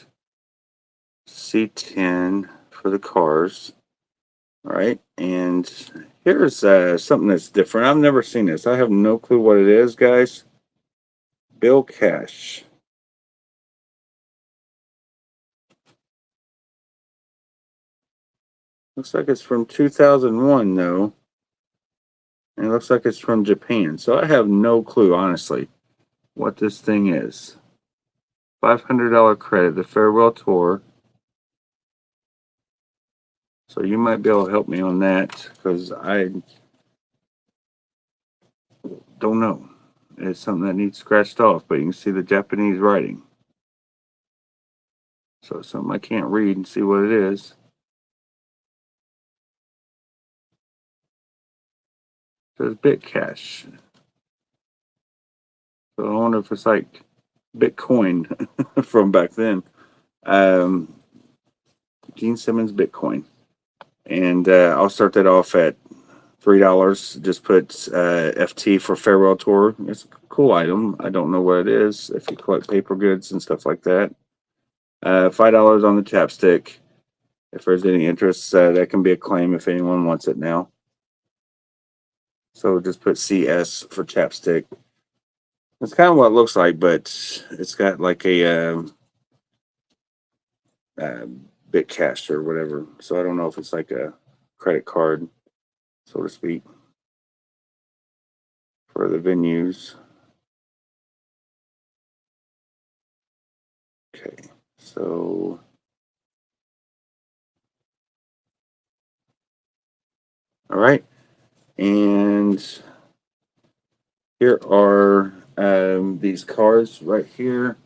C10 for the cars. All right, and here's something that's different. I've never seen this. I have no clue what it is, guys. Bill Cash. Looks like it's from 2001, though. And it looks like it's from Japan. So I have no clue, honestly, what this thing is. $500 credit, the farewell tour. So you might be able to help me on that because I don't know. It's something that needs scratched off, but you can see the Japanese writing. So it's something I can't read and see what it is. It says Bitcash. So I wonder if it's like Bitcoin from back then. Gene Simmons Bitcoin. And I'll start that off at $3. Just put FT for farewell tour. It's a cool item. I don't know what it is. If you collect paper goods and stuff like that. $5 on the chapstick. If there's any interest, that can be a claim if anyone wants it now. So just put CS for chapstick. That's kind of what it looks like, but it's got like a Bitcash or whatever. So I don't know if it's like a credit card, so to speak, for the venues. Okay, so all right, and here are these cards right here.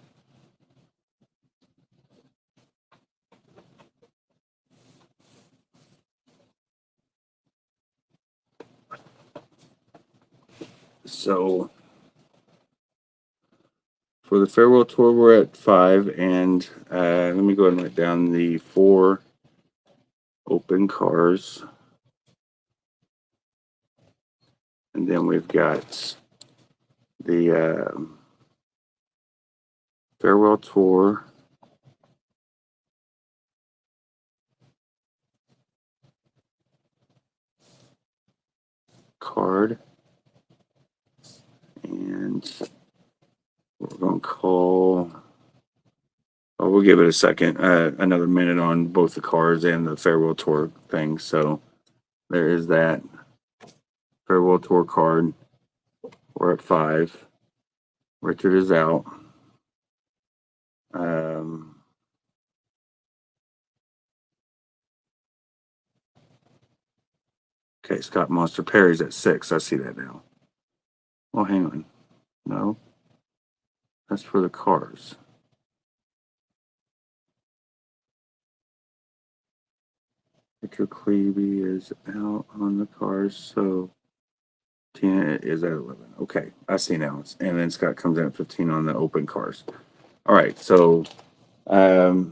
So for the farewell tour, we're at 5, and let me go ahead and write down the 4 open cars. And then we've got the farewell tour. Card. And we're going to call, oh, we'll give it a second, another minute on both the cards and the farewell tour thing. So there is that farewell tour card. We're at 5. Richard is out. Okay, Scott Monster Perry's at 6. I see that now. Well, hang on. No. That's for the cars. Richard Clevey is out on the cars, so Tina is at 11. Okay, I see now. And then Scott comes in at 15 on the open cars. All right, so here's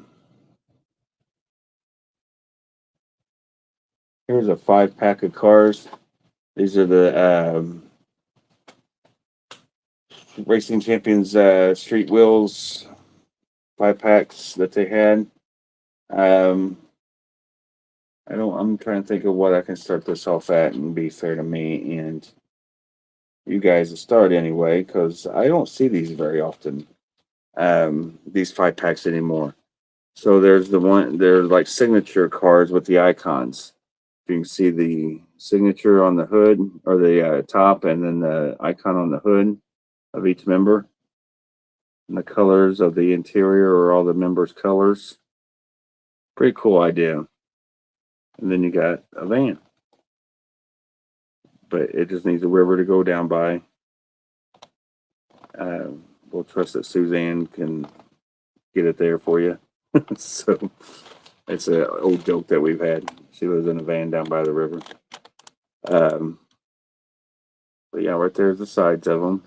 a 5-pack of cars. These are the Racing Champions Street Wheels 5-packs that they had. I'm trying to think of what I can start this off at and be fair to me and you guys to start anyway, because I don't see these very often. These 5-packs anymore. So there's they're like signature cards with the icons. You can see the signature on the hood or the top, and then the icon on the hood of each member. And the colors of the interior are all the members' colors. Pretty cool idea. And then you got a van. But it just needs a river to go down by. We'll trust that Suzanne can get it there for you. So it's an old joke that we've had. She lives in a van down by the river. But yeah, right there's the sides of them.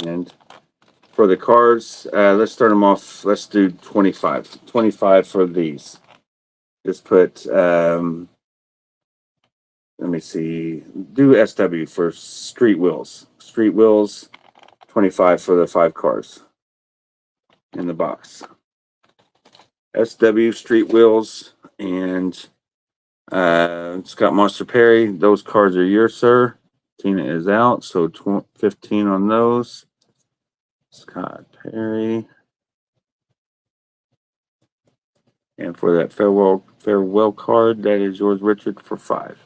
And for the cards, let's start them off. Let's do 25. 25 for these. Just put, let me see, do SW for Street Wheels. Street Wheels, 25 for the 5 cars in the box. SW Street Wheels and Scott Monster Perry. Those cards are yours, sir. Tina is out, so 15 on those. Scott Perry. And for that farewell card, that is yours, Richard, for 5.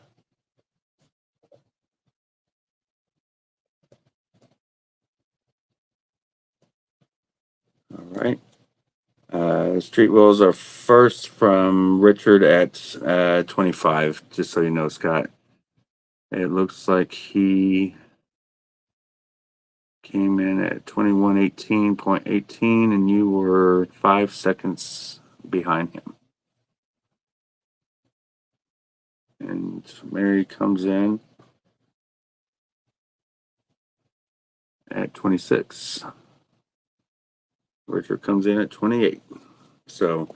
All right. Street Wheels are first from Richard at 25, just so you know, Scott. It looks like he came in at 2118.18, and you were 5 seconds behind him. And Mary comes in at 26. Richard comes in at 28. So,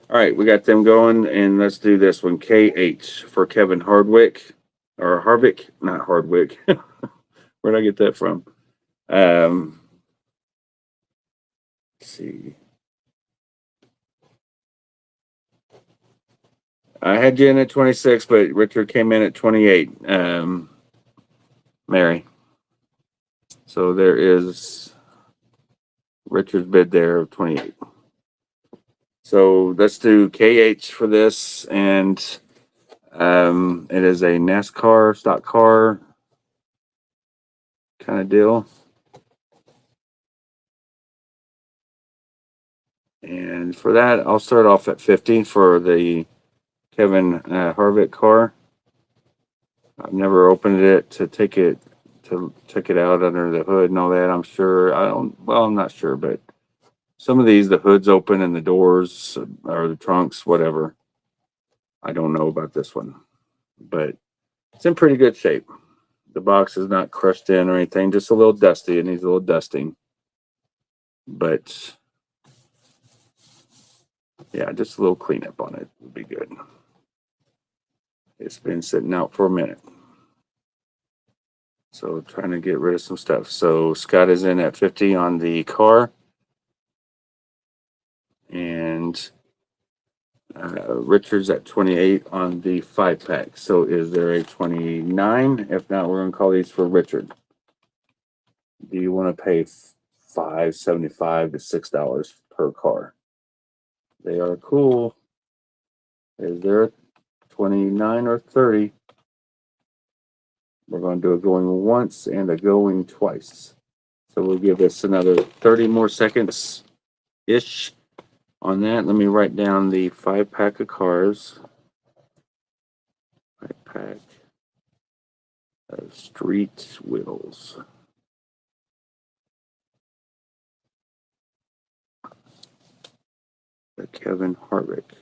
all right, we got them going, and let's do this one. KH for Kevin Hardwick, or Harvick, not Hardwick. Where'd I get that from? Let's see. I had you in at 26, but Richard came in at 28. Mary. So there is Richard's bid there of 28. So let's do KH for this, and it is a NASCAR stock car kind of deal. And for that, I'll start off at 50 for the Kevin Harvick car. I've never opened it to check it out under the hood and all that. I'm not sure, but some of these, the hood's open and the doors or the trunks, whatever. I don't know about this one, but it's in pretty good shape. The box is not crushed in or anything, just a little dusty. It needs a little dusting. But yeah, just a little cleanup on it would be good. It's been sitting out for a minute. So trying to get rid of some stuff. So Scott is in at 50 on the car. And Richard's at 28 on the 5-pack. So is there a 29? If not, we're going to call these for Richard. Do you want to pay $5.75 to $6 per car? They are cool. Is there a 29 or 30? We're going to do a going once and a going twice. So we'll give this another 30 more seconds-ish on that. Let me write down the 5-pack of cars. 5-pack of Street Wheels. The Kevin Harvick.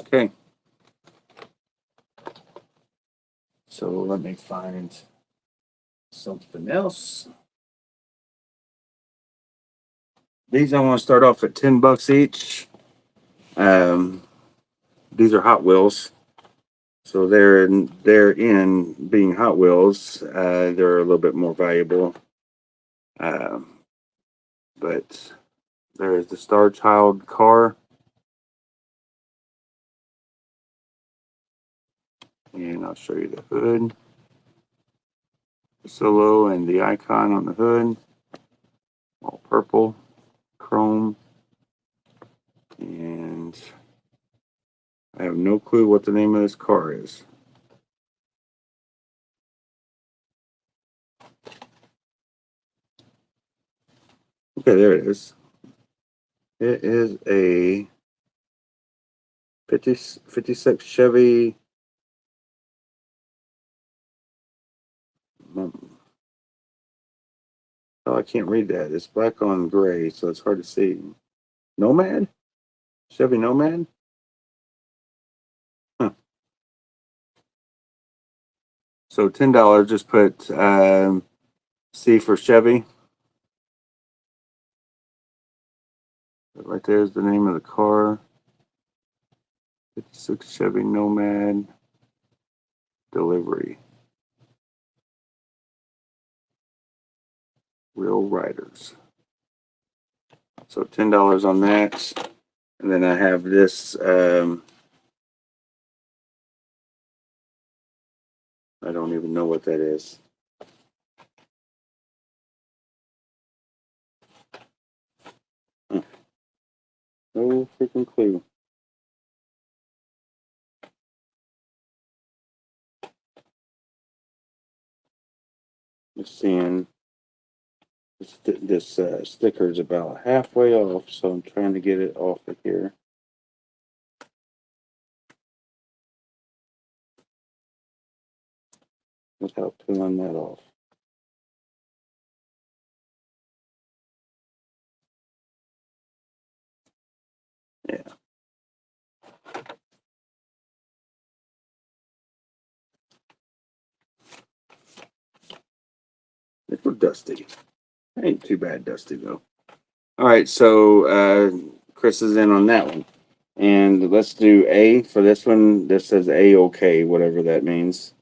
Okay. So let me find something else. These I want to start off at $10 each. These are Hot Wheels. So they're in being Hot Wheels. They're a little bit more valuable. But there's the Star Child car. And I'll show you the hood. The Solo and the icon on the hood. All purple, chrome. And I have no clue what the name of this car is. Okay, there it is. It is a 56 Chevy. Oh, I can't read that. It's black on gray, so it's hard to see. Nomad? Chevy Nomad? Huh. So $10, just put C for Chevy. Right there's the name of the car. 56 Chevy Nomad delivery. Real Riders. So $10 on that. And then I have this, I don't even know what that is. No freaking clue. Just seeing this sticker is about halfway off, so I'm trying to get it off of here. Without peeling that off. Yeah. It's for Dusty. Ain't too bad, Dusty, though. All right, so Chris is in on that one. And let's do A for this one. This says A-OK, whatever that means.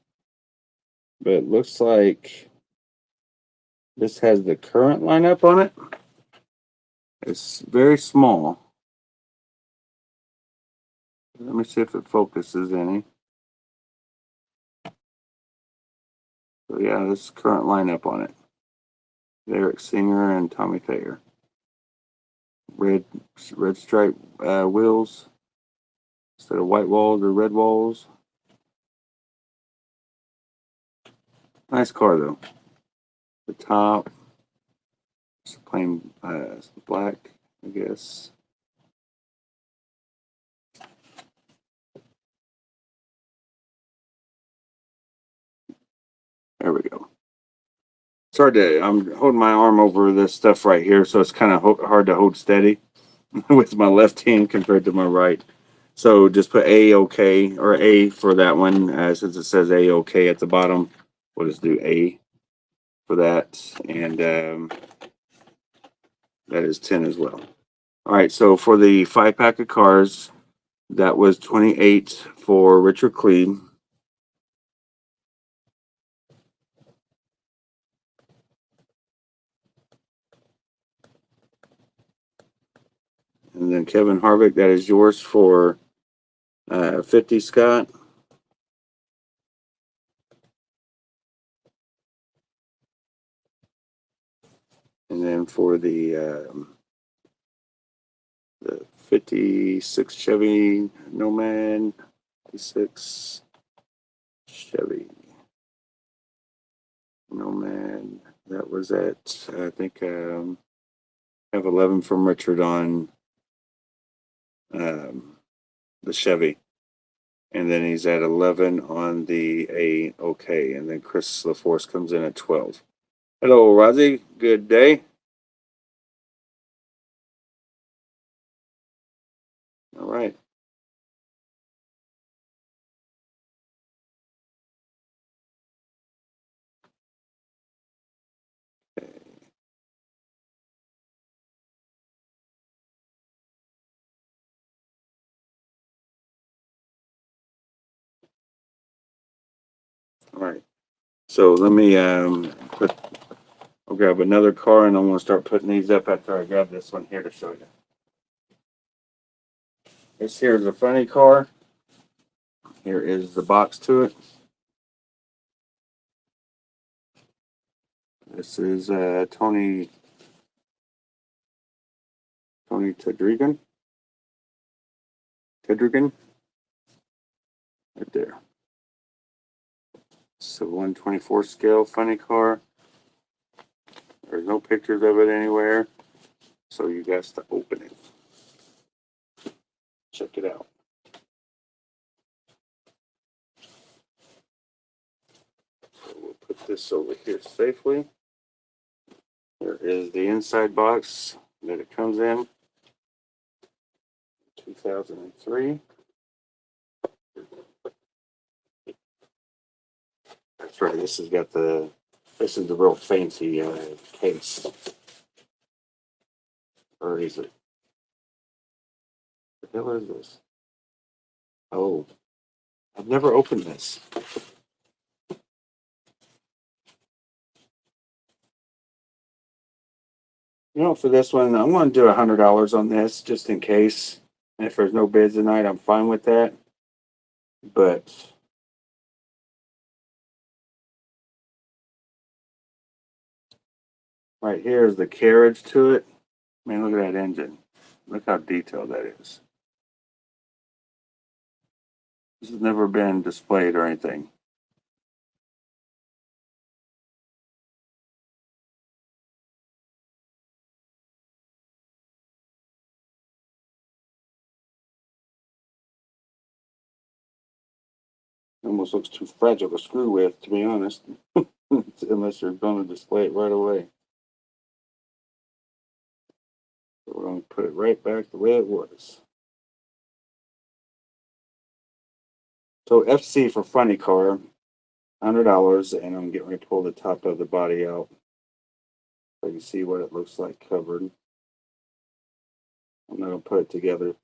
But it looks like this has the current lineup on it. It's very small. Let me see if it focuses any. So yeah, this is current lineup on it. Eric Singer and Tommy Thayer. Red stripe wheels instead of white walls or red walls. Nice car though. The top, it's plain black, I guess. There we go. It's hard to, I'm holding my arm over this stuff right here, so it's kind of hard to hold steady with my left hand compared to my right. So just put A-OK or A for that one, since it says A-OK at the bottom. We'll just do A for that, and that is 10 as well. All right, so for the 5-pack of cars, that was 28 for Richard Cleave. And then Kevin Harvick, that is yours for 50, Scott. And then for the 56 Chevy Nomad, 56 Chevy Nomad, that was at, I think, I have 11 from Richard on the Chevy. And then he's at 11 on the A-OK. And then Chris LaForce comes in at 12. Hello, Rozzy. Good day. All right. All right. So let me I'll grab another car and I'm going to start putting these up after I grab this one here to show you. This here is a funny car. Here is the box to it. This is Tony Tedrigan. Right there. It's a 1/24 scale funny car. There's no pictures of it anywhere, so you got to open it. Check it out. So we'll put this over here safely. There is the inside box that it comes in. 2003. That's right. This is the real fancy case. Or is it? What the hell is this? Oh, I've never opened this. You know, for this one, I'm going to do $100 on this just in case. And if there's no bids tonight, I'm fine with that. But right here is the carriage to it. Man, look at that engine. Look how detailed that is. This has never been displayed or anything. Almost looks too fragile to screw with, to be honest. Unless you're going to display it right away. So we're going to put it right back the way it was. So FC for funny car, $100, and I'm getting ready to pull the top of the body out so you can see what it looks like covered. I'm not going to put it together.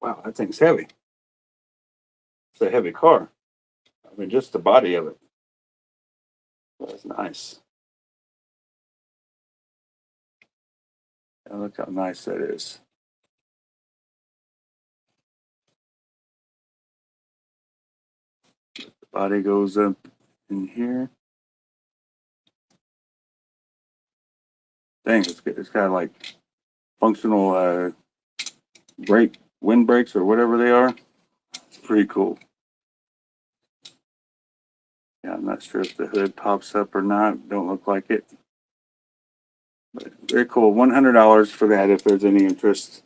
Wow, that thing's heavy. It's a heavy car. I mean, just the body of it. That's nice. And look how nice that is. The body goes up in here. Dang, it's got like functional wind brakes or whatever they are. It's pretty cool. Yeah, I'm not sure if the hood pops up or not. Don't look like it. But very cool. $100 for that if there's any interest.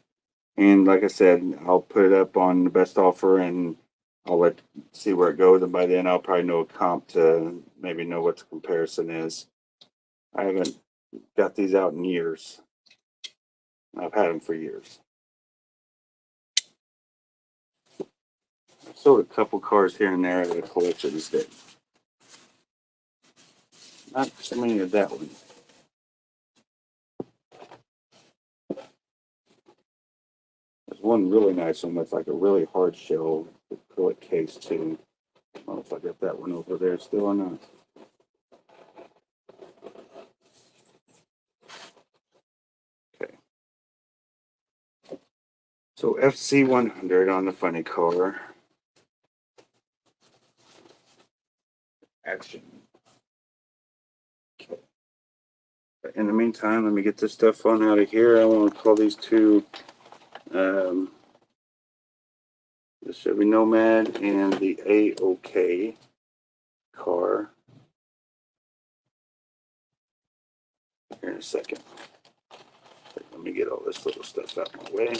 And like I said, I'll put it up on the best offer and I'll see where it goes. And by then I'll probably know a comp to maybe know what the comparison is. I haven't got these out in years. I've had them for years. I've sold a couple cars here and there at a collections that not so many of that one. There's one really nice one with like a really hard shell acrylic case too. I don't know if I got that one over there still or not. Okay. So FC100 on the funny car. Action. Okay. But in the meantime, let me get this stuff on out of here. I want to call these two the Chevy Nomad and the A-OK car here in a second. Let me get all this little stuff out of my way.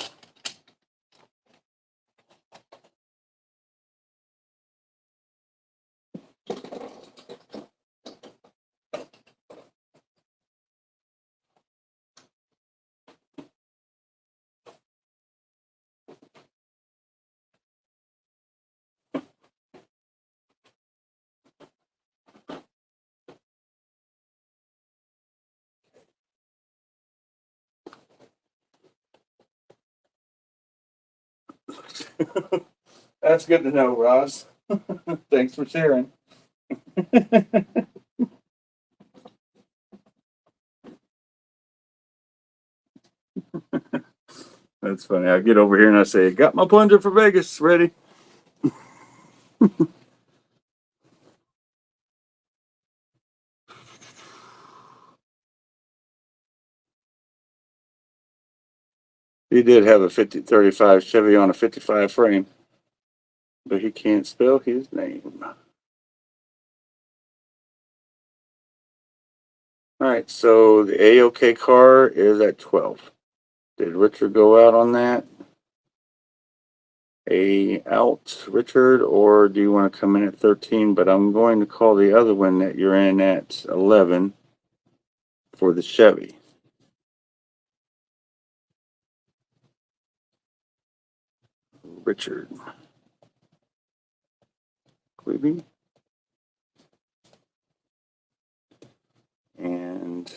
That's good to know, Ross. Thanks for sharing. That's funny. I get over here and I say, got my plunger for Vegas ready. He did have a 35 Chevy on a 55 frame, but he can't spell his name. All right, so the A-OK car is at 12. Did Richard go out on that? Out, Richard, or do you want to come in at 13? But I'm going to call the other one that you're in at 11 for the Chevy. Richard Clevey. And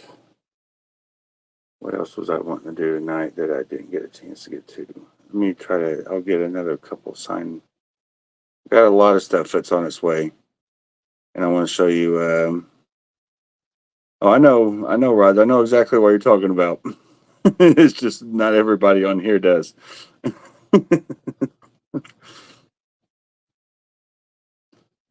what else was I wanting to do tonight that I didn't get a chance to get to? Let me try to, I'll get another couple signed. Got a lot of stuff that's on its way. And I want to show you, oh, I know, Rod. I know exactly what you're talking about. It's just not everybody on here does.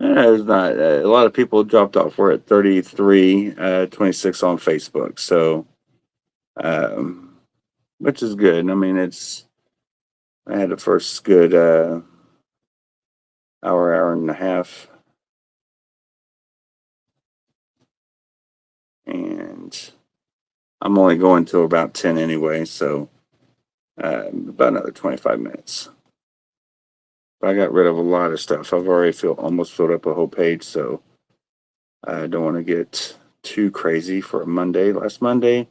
There's not a lot of people dropped off. We're at 33, 26 on Facebook. So, which is good. I mean, I had the first good hour and a half. And I'm only going till about 10 anyway. So, about another 25 minutes. I got rid of a lot of stuff. I've already almost filled up a whole page, so I don't want to get too crazy for a Monday. Last Monday,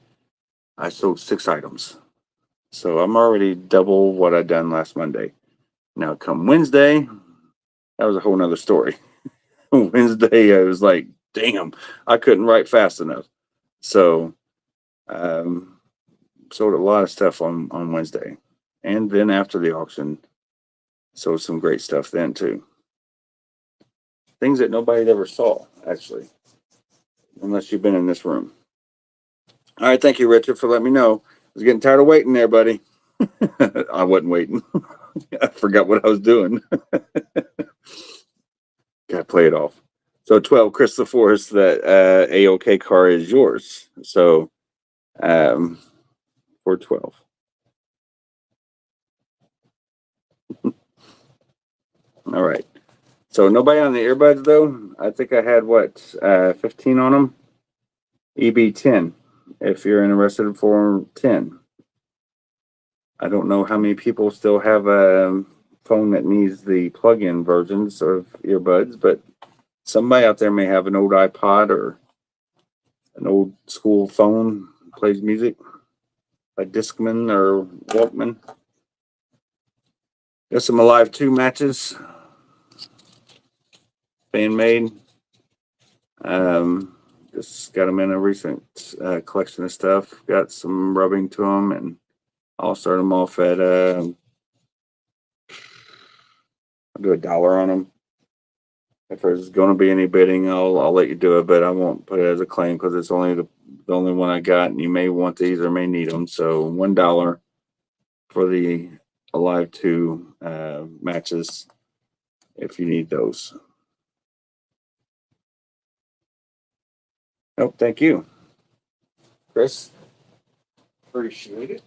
I sold 6 items. So I'm already double what I done last Monday. Now come Wednesday, that was a whole nother story. Wednesday, I was like, damn, I couldn't write fast enough. So sold a lot of stuff on Wednesday. And then after the auction, sold some great stuff then too. Things that nobody ever saw, actually, unless you've been in this room. All right, thank you, Richard, for letting me know. I was getting tired of waiting there, buddy. I wasn't waiting. I forgot what I was doing. Gotta play it off. So 12, Christopher Forrest, that AOK car is yours. So for 12. All right. So nobody on the earbuds though. I think I had 15 on them. EB10. If you're interested for 10. I don't know how many people still have a phone that needs the plug-in versions of earbuds, but somebody out there may have an old iPod or an old school phone that plays music, a Discman or Walkman. Got some Alive 2 matches. Fan made. Just got them in a recent collection of stuff. Got some rubbing to them, and I'll start them off at I'll do $1 on them. If there's going to be any bidding, I'll let you do it, but I won't put it as a claim because it's only the only one I got, and you may want these or may need them. So $1 for the Alive 2 matches if you need those. Oh, thank you, Chris. Appreciate it.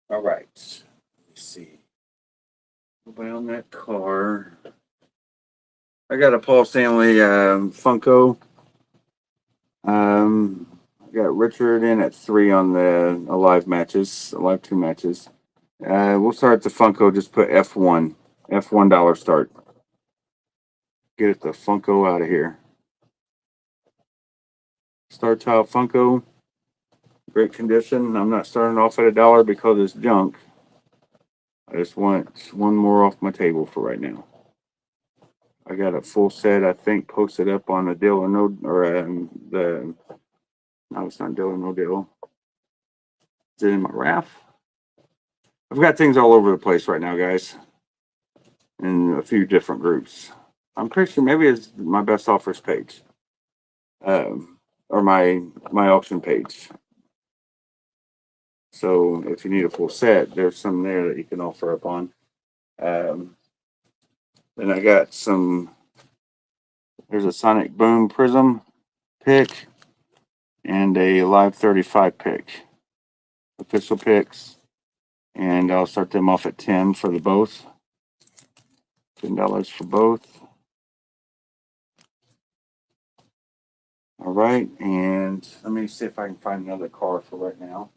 All right. Let's see. Nobody on that car. I got a Paul Stanley Funko. I got Richard in at 3 on the Alive matches, Alive 2 matches. We'll start the Funko. Just put F1. $1 start. Get the Funko out of here. Star Child Funko. Great condition. I'm not starting off at $1 because it's junk. I just want one more off my table for right now. I got a full set, I think, posted up on the Deal or No, or no, it's not Deal or No Deal. Is it in my RAF? I've got things all over the place right now, guys, in a few different groups. I'm pretty sure maybe it's my best offers page, or my auction page. So if you need a full set, there's some there that you can offer up on. Then I got there's a Sonic Boom Prism pick and a Live 35 pick. Official picks. And I'll start them off at 10 for the both. $10 for both. All right, and let me see if I can find another car for right now.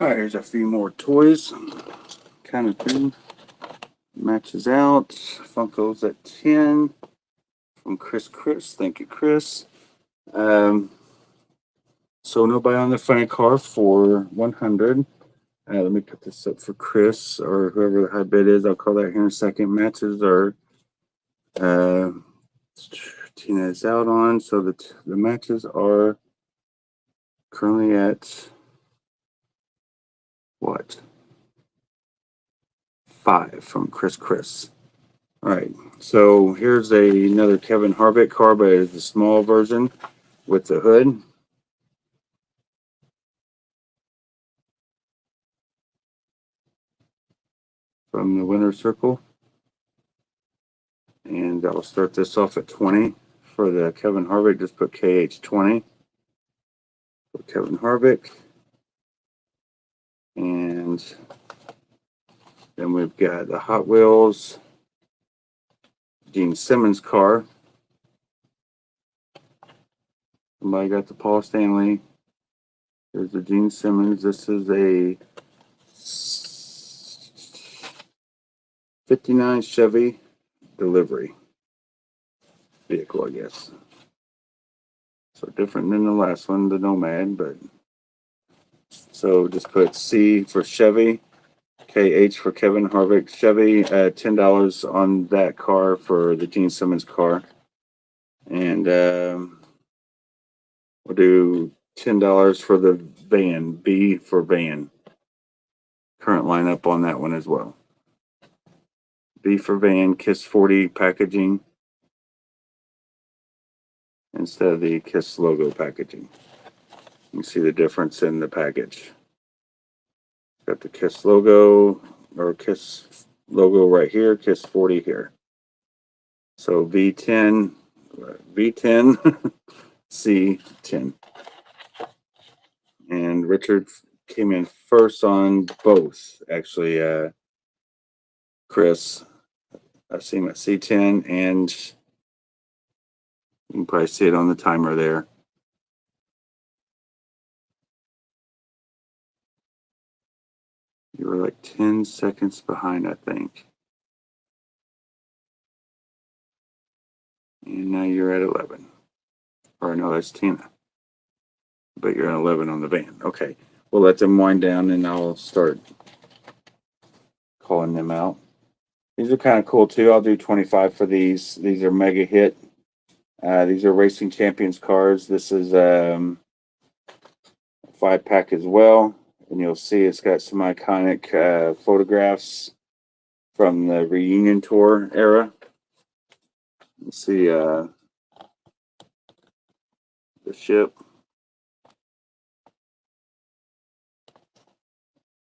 All right, here's a few more toys. Kind of thing. Matches out. Funko's at 10 from Chris. Thank you, Chris. So nobody on the funny car for 100. Let me put this up for Chris or whoever the high bid is. I'll call that here in a second. Matches are Tina is out on, so the matches are currently at what? 5 from Chris. All right, so here's another Kevin Harvick car, but it's a small version with the hood. From the winner's circle. And I'll start this off at 20 for the Kevin Harvick. Just put KH20 for Kevin Harvick. And then we've got the Hot Wheels Gene Simmons car. Somebody got the Paul Stanley. Here's the Gene Simmons. This is a 59 Chevy delivery vehicle, I guess. So different than the last one, the Nomad, but so just put C for Chevy, KH for Kevin Harvick. Chevy at $10 on that car for the Gene Simmons car. And we'll do $10 for the van, B for van. Current lineup on that one as well. B for van, KISS 40 packaging instead of the KISS logo packaging. You can see the difference in the package. Got the KISS logo or KISS logo right here, KISS 40 here. So V10, C10. And Richard came in first on both, actually. Chris, I see him at C10, and you can probably see it on the timer there. You were like 10 seconds behind, I think. And now you're at 11. Or no, that's Tina. But you're at 11 on the van. Okay. We'll let them wind down and I'll start calling them out. These are kind of cool too. I'll do 25 for these. These are mega hit. These are Racing Champions cars. This is a 5-pack as well. And you'll see it's got some iconic photographs from the reunion tour era. Let's see, the ship.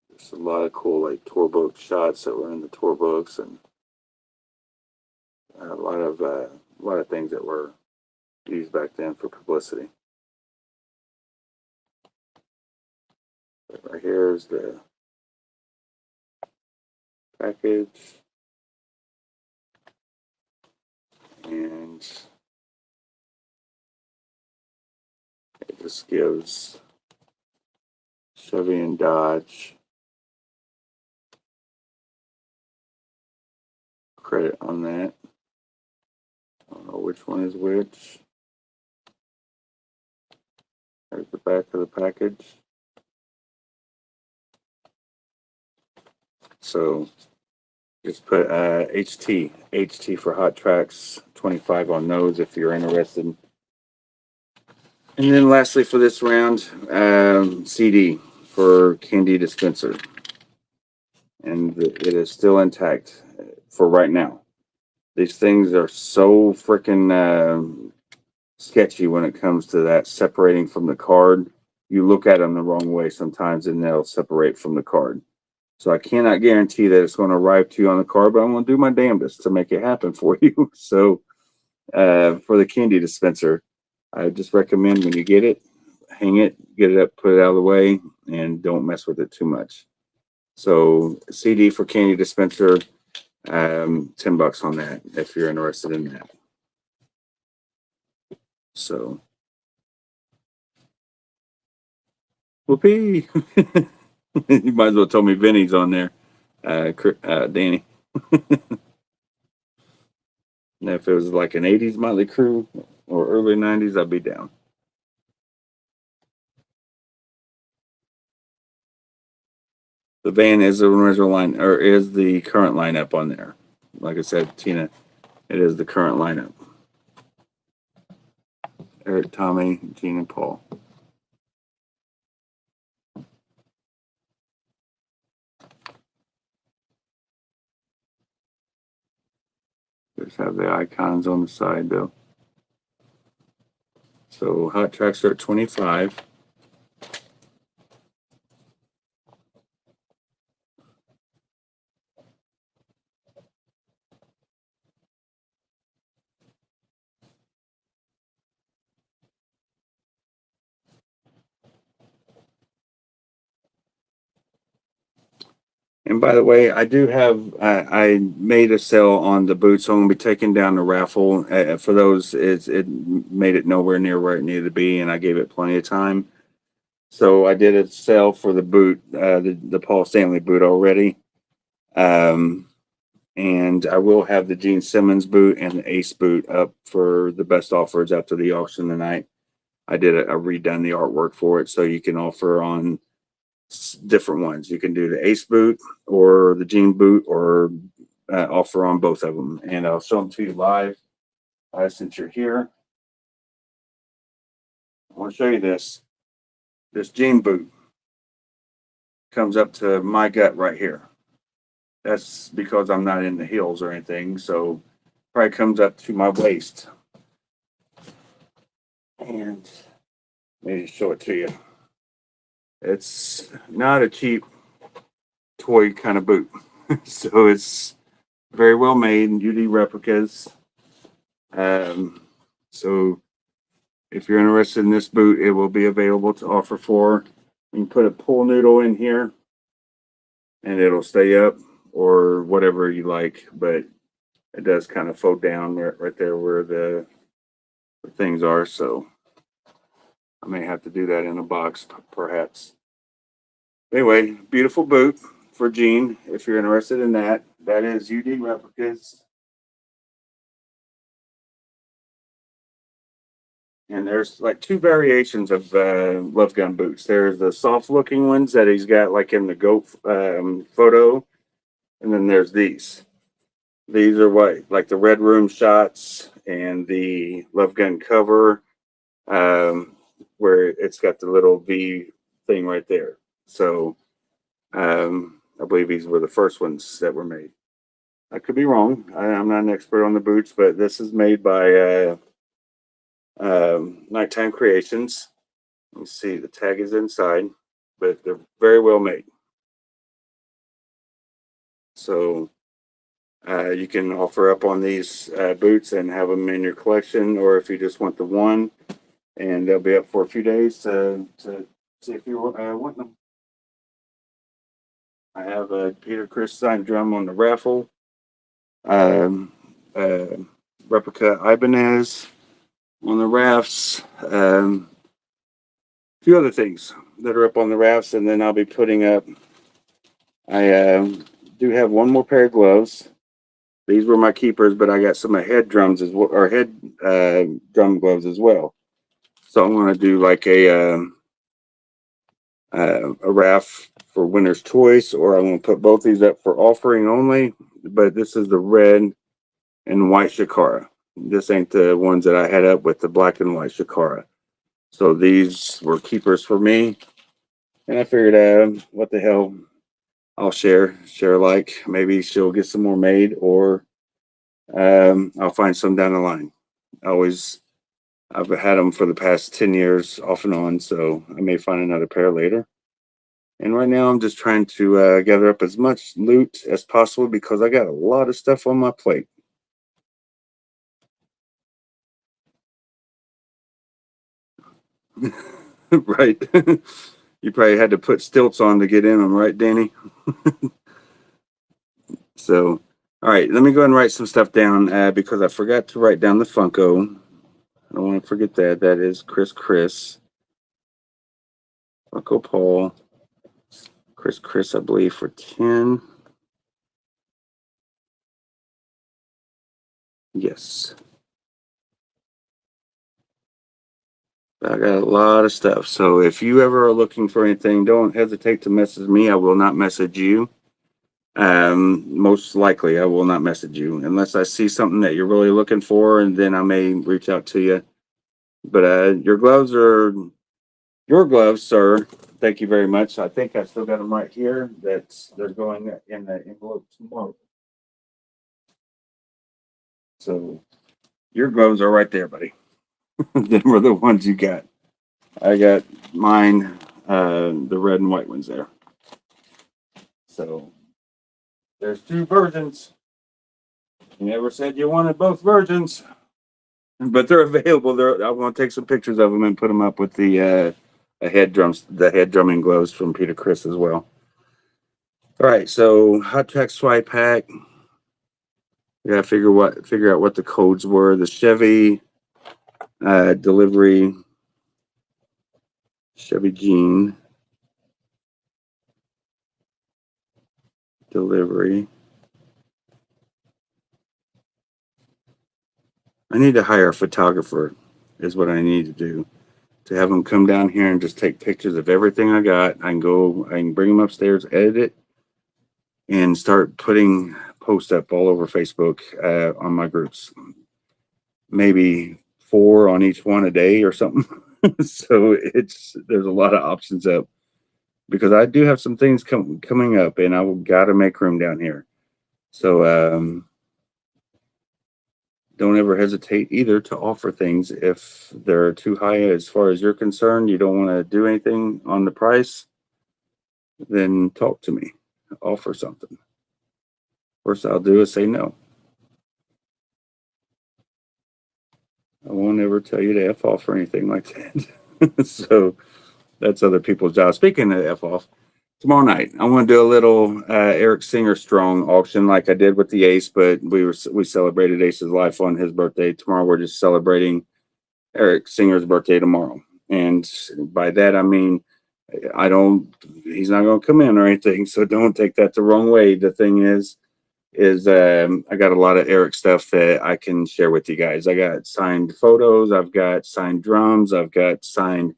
There's a lot of cool like tour book shots that were in the tour books, and a lot of things that were used back then for publicity. Right here is the package, and it just gives Chevy and Dodge credit on that. I don't know which one is which. There's the back of the package. So just put HT for Hot Tracks 25 on those if you're interested. And then lastly for this round, CD for Candy Dispenser. And it is still intact for right now. These things are so freaking sketchy when it comes to that separating from the card. You look at them the wrong way sometimes and they'll separate from the card. So I cannot guarantee that it's going to arrive to you on the card, but I'm going to do my damnedest to make it happen for you. So for the Candy Dispenser, I just recommend when you get it, hang it, get it up, put it out of the way, and don't mess with it too much. So CD for Candy Dispenser, $10 on that if you're interested in that. So, whoopee! You might as well tell me Vinny's on there, Danny. And if it was like an 80s Motley Crue or early 90s, I'd be down. The van is the original line, or is the current lineup on there. Like I said, Tina, it is the current lineup. Eric, Tommy, Gene, and Paul. Just have the icons on the side though. So Hot Tracks are at 25. And by the way, I do have, I made a sale on the boots, so I'm going to be taking down the raffle. For those, it made it nowhere near where it needed to be, and I gave it plenty of time. So I did a sale for the boot, the Paul Stanley boot already. And I will have the Gene Simmons boot and the Ace boot up for the best offers after the auction tonight. I did a redone the artwork for it, so you can offer on different ones. You can do the Ace boot or the Gene boot, or offer on both of them, and I'll show them to you live since you're here. I want to show you this Gene boot comes up to my gut right here. That's because I'm not in the heels or anything, so probably comes up to my waist. And maybe show it to you. It's not a cheap toy kind of boot. So it's very well made, UD replicas. So if you're interested in this boot, it will be available to offer for. You can put a pull noodle in here and it'll stay up, or whatever you like, but it does kind of fold down right there where the things are. So I may have to do that in a box, perhaps. Anyway, beautiful boot for Gene. If you're interested in that, that is UD replicas. And there's like two variations of Love Gun boots. There's the soft looking ones that he's got like in the GOAT photo. And then there's these. These are what, like the Red Room shots and the Love Gun cover, where it's got the little V thing right there. So I believe these were the first ones that were made. I could be wrong. I'm not an expert on the boots, but this is made by Nighttime Creations. Let me see, the tag is inside, but they're very well made. So you can offer up on these boots and have them in your collection, or if you just want the one, and they'll be up for a few days to see if you want them. I have a Peter Criss signed drum on the raffle. Replica Ibanez on the rafts. A few other things that are up on the rafts, and then I'll be putting up. I do have one more pair of gloves. These were my keepers, but I got some head drums as well, or head drum gloves as well. So I'm going to do like a raft for winner's choice, or I'm going to put both these up for offering only. But this is the red and white Shakara. This ain't the ones that I had up with the black and white Shakara. So these were keepers for me, and I figured, what the hell, I'll share like. Maybe she'll get some more made, or I'll find some down the line. I've had them for the past 10 years off and on, so I may find another pair later. And right now I'm just trying to gather up as much loot as possible because I got a lot of stuff on my plate. Right. You probably had to put stilts on to get in them, right, Danny? So, all right, let me go ahead and write some stuff down because I forgot to write down the Funko. I don't want to forget that. That is Chris. Funko Paul. Chris, I believe, for 10. Yes. I got a lot of stuff. So if you ever are looking for anything, don't hesitate to message me. I will not message you. Most likely I will not message you unless I see something that you're really looking for, and then I may reach out to you. But your gloves are your gloves, sir. Thank you very much. I think I still got them right here. They're going in the envelope tomorrow. So your gloves are right there, buddy. Them were the ones you got. I got mine, the red and white ones there. So there's two versions. You never said you wanted both versions, but they're available. I'm going to take some pictures of them and put them up with the head drumming gloves from Peter Criss as well. All right, so Hot Track Swipe Pack. We got to figure out what the codes were. The Chevy delivery, Chevy Jean delivery. I need to hire a photographer is what I need to do, to have them come down here and just take pictures of everything I got. I can bring them upstairs, edit it, and start putting posts up all over Facebook on my groups. Maybe 4 on each one a day or something. So there's a lot of options up because I do have some things coming up, and I got to make room down here. So don't ever hesitate either to offer things if they're too high as far as you're concerned. You don't want to do anything on the price, then talk to me. Offer something. First I'll do is say no. I won't ever tell you to F off or anything like that. So that's other people's job. Speaking of F off, tomorrow night I want to do a little Eric Singer Strong auction like I did with the Ace, but we celebrated Ace's life on his birthday. Tomorrow we're just celebrating Eric Singer's birthday tomorrow, and by that I mean he's not going to come in or anything, so don't take that the wrong way. The thing is I got a lot of Eric stuff that I can share with you guys. I got signed photos, I've got signed drums, I've got signed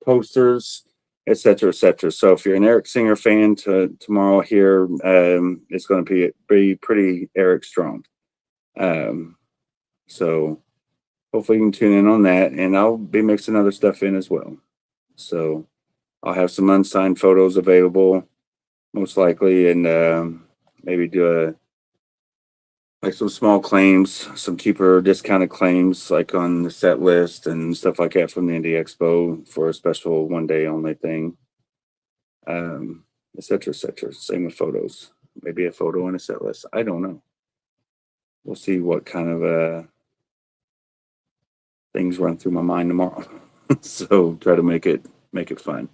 posters, etc., etc. So if you're an Eric Singer fan, tomorrow here, it's going to be pretty Eric strong. So hopefully you can tune in on that, and I'll be mixing other stuff in as well. So I'll have some unsigned photos available, most likely, and maybe do like some small claims, some cheaper discounted claims, like on the set list and stuff like that from the Indie Expo for a special 1 day only thing. Et cetera, et cetera. Same with photos. Maybe a photo and a set list. I don't know. We'll see what kind of things run through my mind tomorrow. So try to make it fun.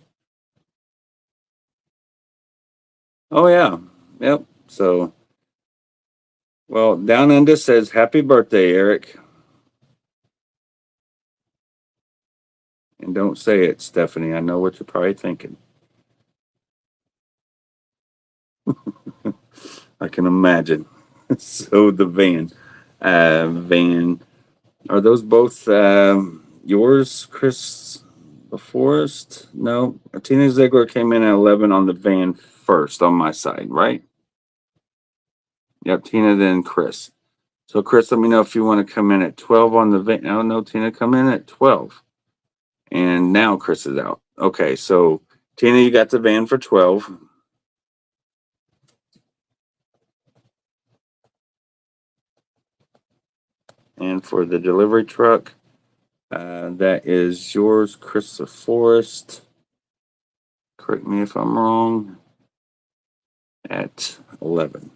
Oh yeah. Yep. So well, Down Under says happy birthday, Eric. And don't say it, Stephanie. I know what you're probably thinking. I can imagine. So the van. Are those both yours, Chris Forrest? No. Tina Ziegler came in at 11 on the van first on my side, right? Yep, Tina, then Chris. So, Chris, let me know if you want to come in at 12 on the van. Oh, no, Tina, come in at 12. And now Chris is out. Okay, so Tina, you got the van for 12. And for the delivery truck, that is yours, Chris Forrest. Correct me if I'm wrong. At 11.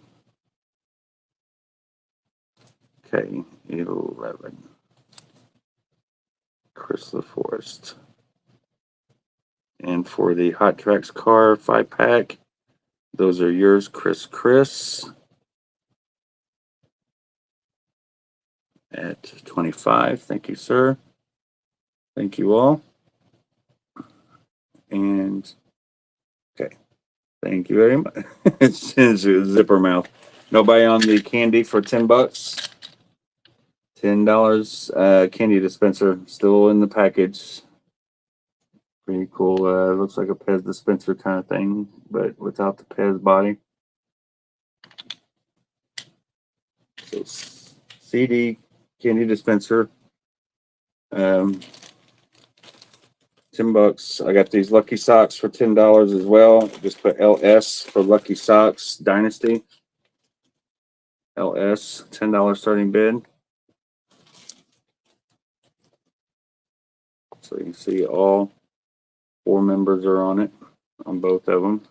Okay, 11. Chris Forrest. And for the Hot Tracks car 5-pack, those are yours, Chris. At 25. Thank you, sir. Thank you all. And okay. Thank you very much. Zipper mouth. Nobody on the candy for $10. $10 candy dispenser still in the package. Pretty cool. Looks like a Pez dispenser kind of thing, but without the Pez body. So CD candy dispenser. $10. I got these Lucky Socks for $10 as well. Just put LS for Lucky Socks Dynasty. LS, $10 starting bid. So you can see all 4 members are on it, on both of them.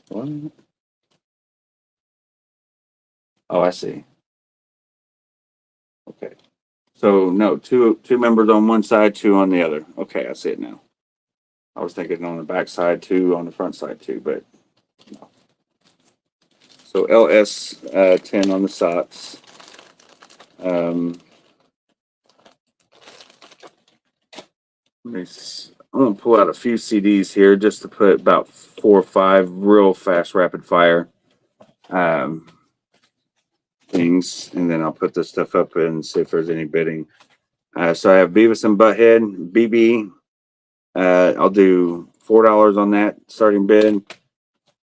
What? Oh, I see. Okay. So no, two members on one side, 2 on the other. Okay, I see it now. I was thinking on the back side, 2 on the front side too, but no. So LS 10 on the socks. I'm gonna pull out a few CDs here just to put about 4 or 5 real fast rapid fire things, and then I'll put this stuff up and see if there's any bidding. So I have Beavis and Butthead, BB. I'll do $4 on that starting bid.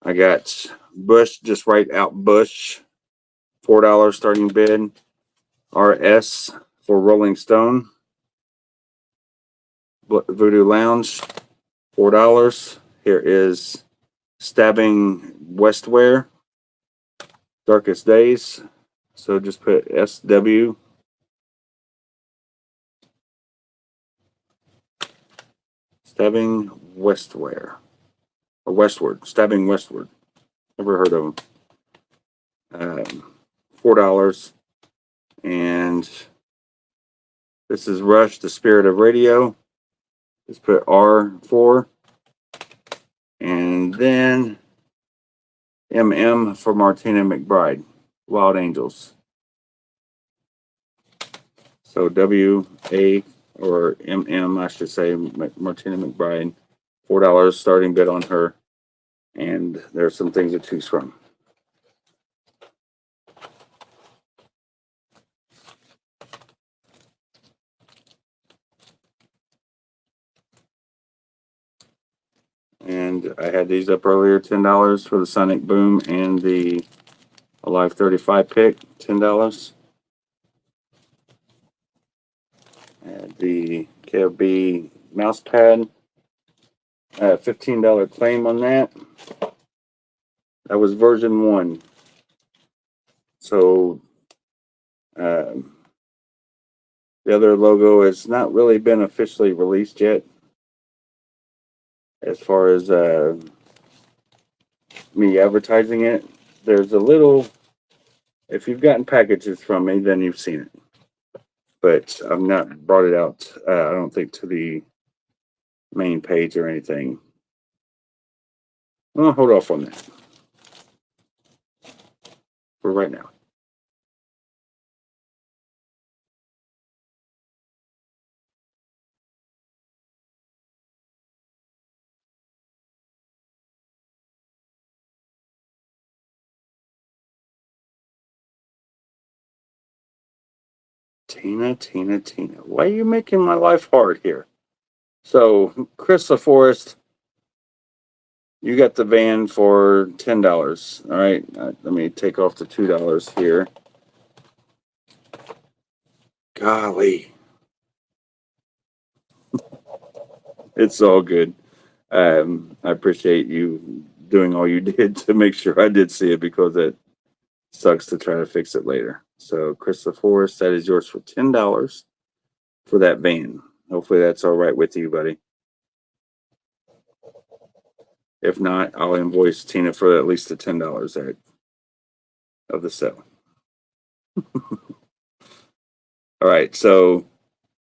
I got Bush, just write out Bush, $4 starting bid. RS for Rolling Stone. Voodoo Lounge, $4. Here is Stabbing Westware, Darkest Days. So just put SW. Stabbing Westware. Or Westward. Stabbing Westward. Never heard of them. $4. And this is Rush, The Spirit of Radio. Just put R4. And then MM for Martina McBride, Wild Angels. So WA or MM, I should say, Martina McBride, $4 starting bid on her. And there's some things to choose from. And I had these up earlier, $10 for the Sonic Boom and the Alive 35 pick, $10. And the KFB mouse pad, $15 claim on that. That was version 1. So the other logo has not really been officially released yet. As far as me advertising it, there's a little. If you've gotten packages from me, then you've seen it. But I've not brought it out. I don't think to the main page or anything. I'll hold off on that for right now. Tina, why are you making my life hard here? So, Chris LaForest, you got the van for $10. All right, let me take off the $2 here. Golly, it's all good. I appreciate you doing all you did to make sure I did see it, because it sucks to try to fix it later. So, Chris LaForest, that is yours for $10 for that van. Hopefully, that's all right with you, buddy. If not, I'll invoice Tina for at least the $10 of the sale. All right, so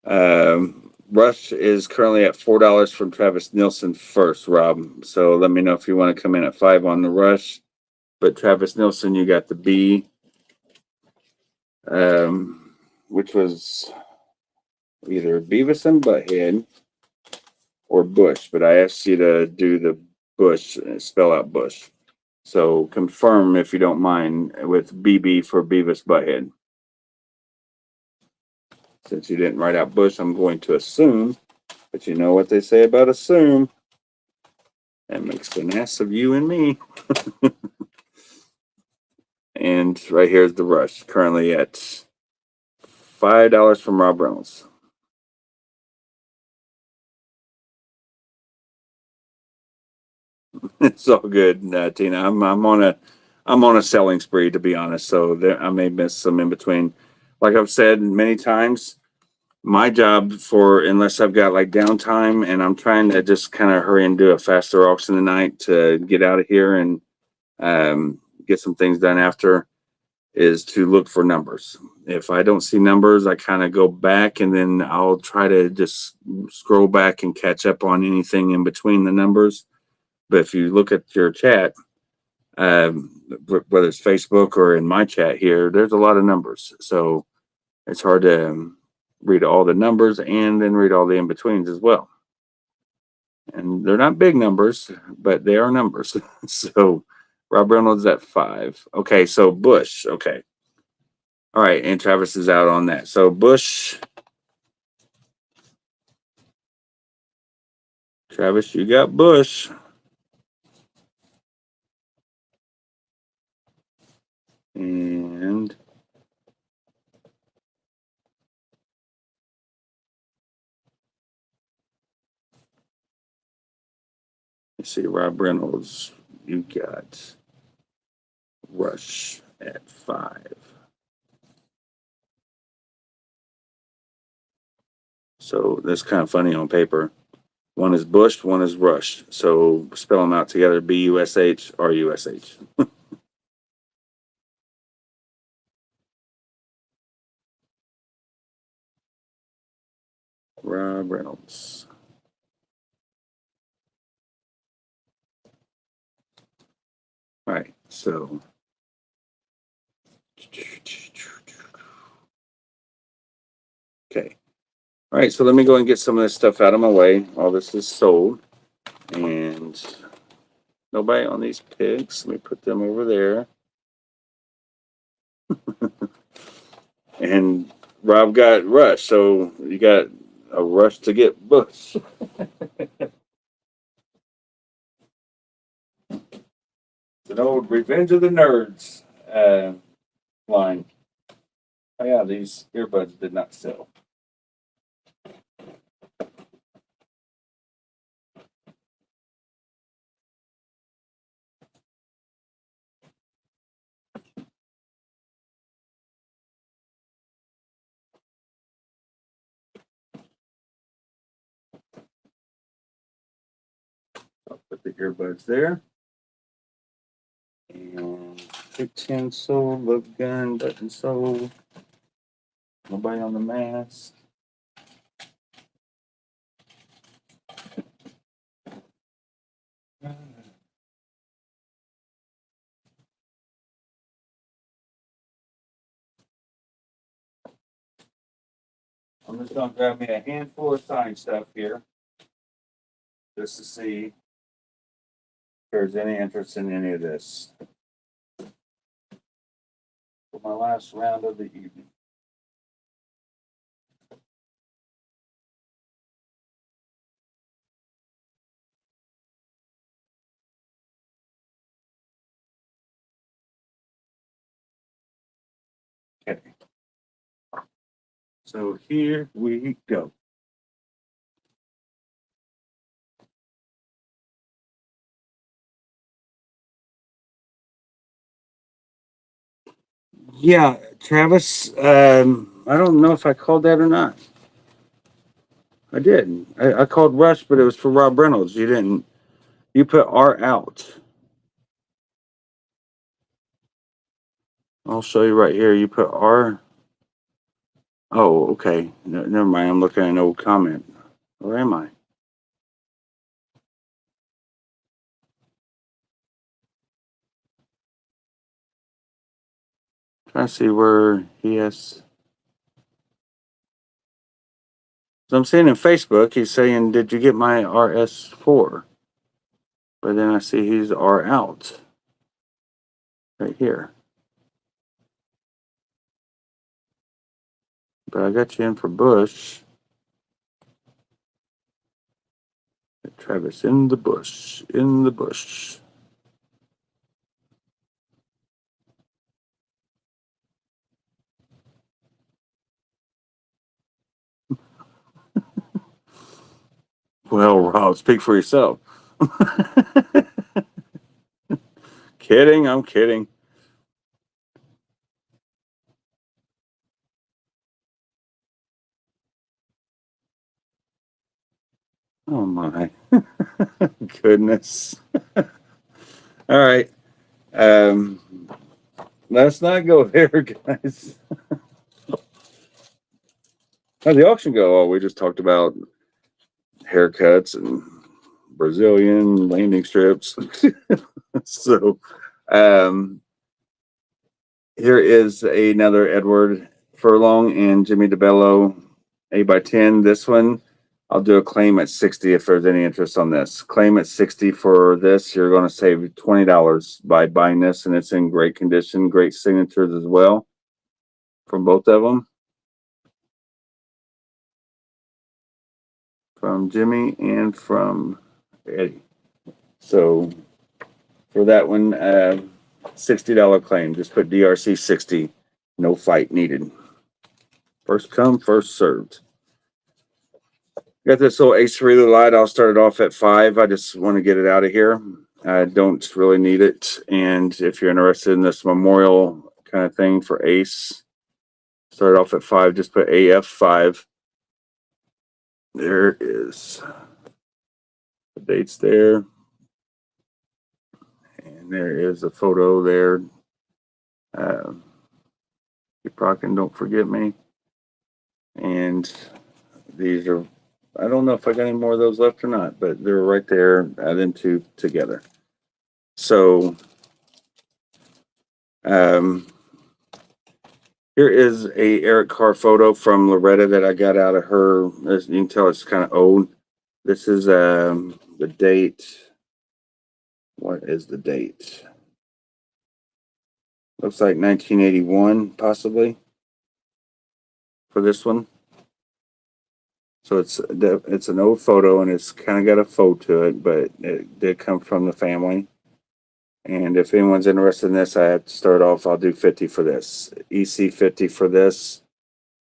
Rush is currently at $4 from Travis Nielsen first, Rob. So let me know if you want to come in at 5 on the Rush. But Travis Nielsen, you got the B, which was either Beavis and Butthead or Bush. But I asked you to do the Bush, spell out Bush. So confirm, if you don't mind, with BB for Beavis Butthead. Since you didn't write out Bush, I'm going to assume, but you know what they say about assume. That makes an ass of you and me. And right here's the Rush, currently at $5 from Rob Reynolds. It's all good, Tina. I'm on a selling spree, to be honest. So I may miss some in between. Like I've said many times, my job, for unless I've got like downtime and I'm trying to just kind of hurry and do a faster auction tonight to get out of here and get some things done after, is to look for numbers. If I don't see numbers, I kind of go back and then I'll try to just scroll back and catch up on anything in between the numbers. But if you look at your chat, whether it's Facebook or in my chat here, there's a lot of numbers. So it's hard to read all the numbers and then read all the in-betweens as well. And they're not big numbers, but they are numbers. So Rob Reynolds at 5. Okay, so Bush. Okay. All right, and Travis is out on that. So Bush. Travis, you got Bush. And let's see, Rob Reynolds, you got Rush at 5. So that's kind of funny on paper. One is Bush, one is Rush. So spell them out together: B-U-S-H, R-U-S-H. Rob Reynolds. All right, so okay. All right, so let me go and get some of this stuff out of my way. All this is sold. And nobody on these pigs. Let me put them over there. And Rob got Rush, so you got a rush to get Bush. It's an old Revenge of the Nerds line. Oh yeah, these earbuds did not sell. I'll put the earbuds there. And 15 sold, love gun, button sold. Nobody on the mask. I'm just gonna grab me a handful of signed stuff here, just to see if there's any interest in any of this. For my last round of the evening. Okay. So here we go. Yeah, Travis, I don't know if I called that or not. I did. I called Rush, but it was for Rob Reynolds. You didn't. You put R out. I'll show you right here. You put R. Oh, okay. No, never mind. I'm looking at an old comment. Where am I? Trying to see where he has. So I'm seeing in Facebook, he's saying, "Did you get my RS4?" But then I see he's R out right here. But I got you in for Bush. Travis in the bush, in the bush. Well, Rob, speak for yourself. Kidding, I'm kidding. Oh my goodness. All right. Let's not go there, guys. How'd the auction go? Oh, we just talked about haircuts and Brazilian landing strips. So here is another Edward Furlong and Jimmy DeBello 8x10. This one, I'll do a claim at 60 if there's any interest on this. Claim at 60 for this. You're going to save $20 by buying this, and it's in great condition, great signatures as well from both of them. From Jimmy and from Eddie. So for that one, $60 claim. Just put DRC 60. No fight needed. First come, first served. Got this little Ace3 light. I'll start it off at 5. I just want to get it out of here. I don't really need it. And if you're interested in this memorial kind of thing for Ace, start off at 5. Just put AF5. There is the dates there. And there is a photo there. Keep rocking, don't forget me. And these are, I don't know if I got any more of those left or not, but they're right there. Add them two together. So, here is a Eric Carr photo from Loretta that I got out of her. As you can tell, it's kind of old. This is the date. What is the date? Looks like 1981, possibly, for this one. So it's an old photo, and it's kind of got a faux to it, but it did come from the family. And if anyone's interested in this, I have to start off. I'll do 50 for this. EC 50 for this.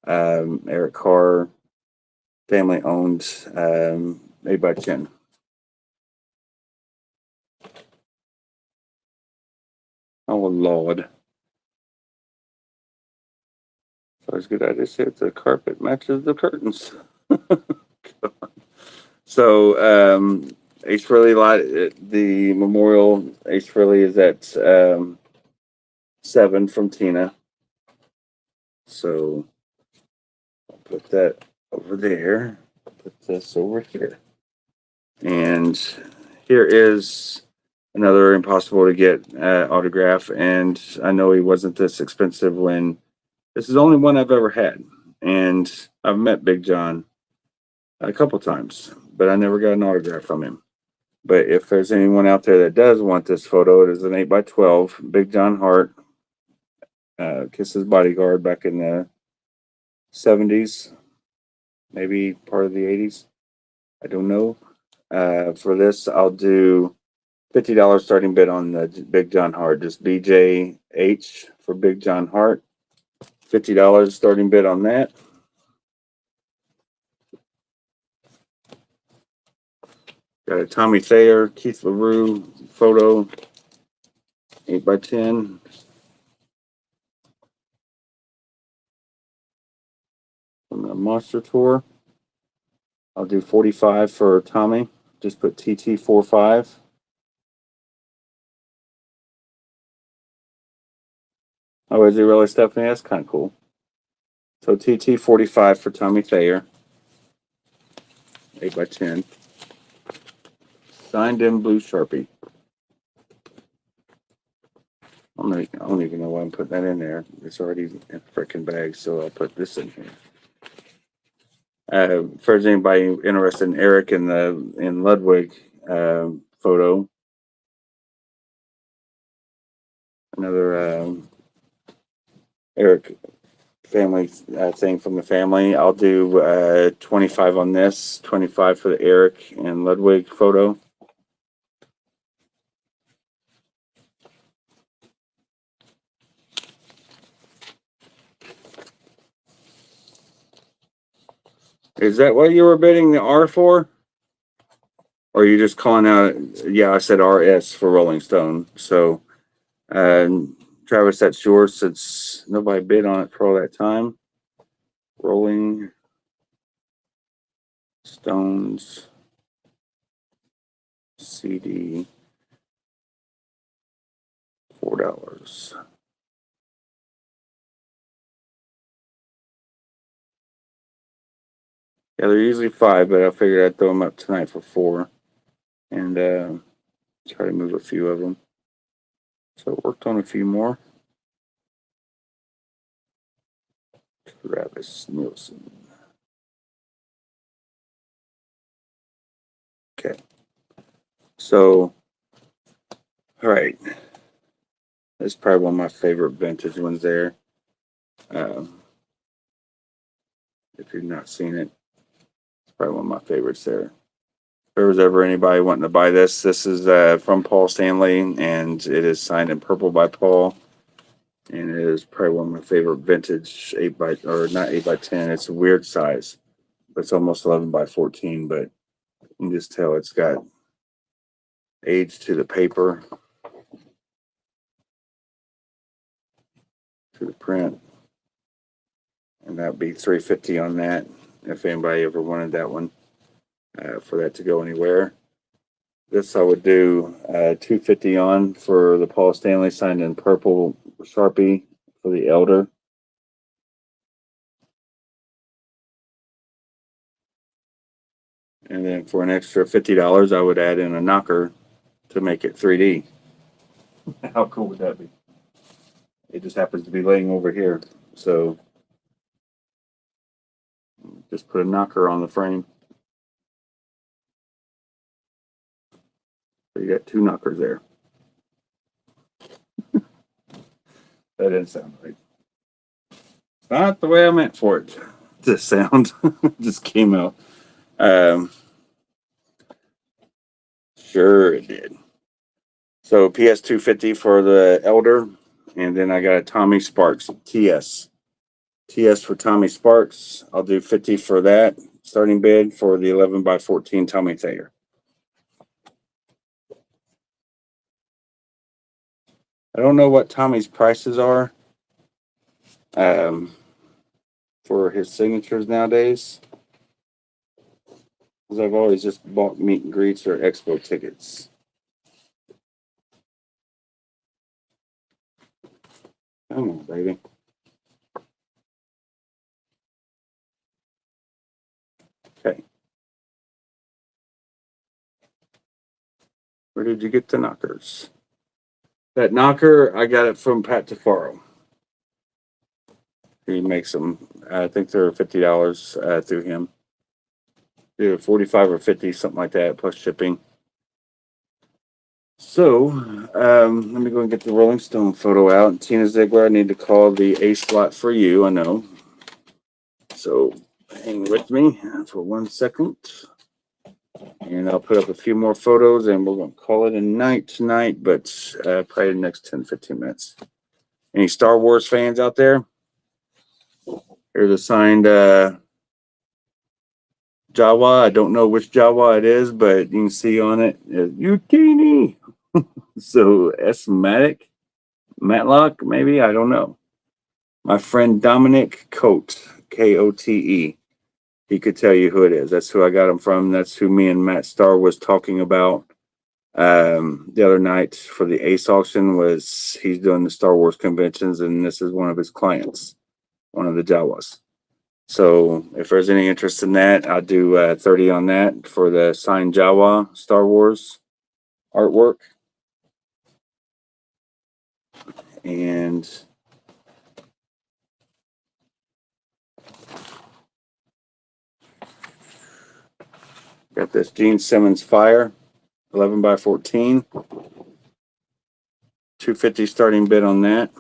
Eric Carr, family owned, 8x10. Oh Lord. So it's a good idea to see if the carpet matches the curtains. So Ace Frehley lot. The memorial Ace Frehley is at 7 from Tina. So I'll put that over there. Put this over here. And here is another impossible to get autograph. And I know he wasn't this expensive when this is the only one I've ever had. And I've met Big John a couple times, but I never got an autograph from him. But if there's anyone out there that does want this photo, it is an 8x12 Big John Hart, Kiss's bodyguard back in the 70s, maybe part of the 80s. I don't know. For this, I'll do $50 starting bid on the Big John Hart. Just BJH for Big John Hart. $50 starting bid on that. Got a Tommy Thayer, Keith LaRue photo, 8x10. From the Monster Tour. I'll do 45 for Tommy. Just put TT45. Oh, is he really, Stephanie? That's kind of cool. So TT45 for Tommy Thayer. 8x10. Signed in blue Sharpie. I don't even know why I'm putting that in there. It's already in a freaking bag, so I'll put this in here. For anybody interested in Eric in Ludwig photo, another Eric family thing from the family. I'll do 25 on this, 25 for the Eric and Ludwig photo. Is that what you were bidding the R for? Or are you just calling out? Yeah, I said RS for Rolling Stone. So, Travis, that's yours since nobody bid on it for all that time. Rolling Stones CD, $4. Yeah, they're usually 5, but I figured I'd throw them up tonight for 4 and try to move a few of them. So worked on a few more. Travis Nielsen. Okay. So, all right. This is probably one of my favorite vintage ones there. If you've not seen it, it's probably one of my favorites there. If there was ever anybody wanting to buy this, this is from Paul Stanley, and it is signed in purple by Paul. And it is probably one of my favorite vintage 8x10. It's a weird size, but it's almost 11x14. But you can just tell it's got age to the paper, to the print, and that'd be $350 on that. If anybody ever wanted that one, for that to go anywhere. This I would do $250 on for the Paul Stanley signed in purple Sharpie for the Elder. And then for an extra $50, I would add in a knocker to make it 3D. How cool would that be? It just happens to be laying over here. So just put a knocker on the frame. So you got 2 knockers there. That didn't sound right. Not the way I meant for it to sound. Just came out. Sure it did. So PS 250 for the Elder, and then I got a Tommy Sparks TS. TS for Tommy Sparks. I'll do 50 for that. Starting bid for the 11x14 Tommy Thayer. I don't know what Tommy's prices are for his signatures nowadays. Because I've always just bought meet and greets or expo tickets. Come on, baby. Okay. Where did you get the knockers? That knocker, I got it from Pat Tafaro. He makes them. I think they're $50 through him. Either 45 or 50, something like that, plus shipping. So, let me go and get the Rolling Stone photo out. Tina Ziegler, I need to call the A slot for you, I know. So, hang with me for 1 second. And I'll put up a few more photos and we're going to call it a night tonight, but probably the next 10, 15 minutes. Any Star Wars fans out there? Here's a signed Jawa. I don't know which Jawa it is, but you can see on it, Yukini. So Matlock, maybe, I don't know. My friend Dominic Cote, Kote. He could tell you who it is. That's who I got him from. That's who me and Matt Starr was talking about the other night for the Ace auction. Was he's doing the Star Wars conventions, and this is one of his clients, one of the Jawas. So if there's any interest in that, I'll do 30 on that for the signed Jawa Star Wars artwork. And got this Gene Simmons Fire, 11 by 14. $250 starting bid on that.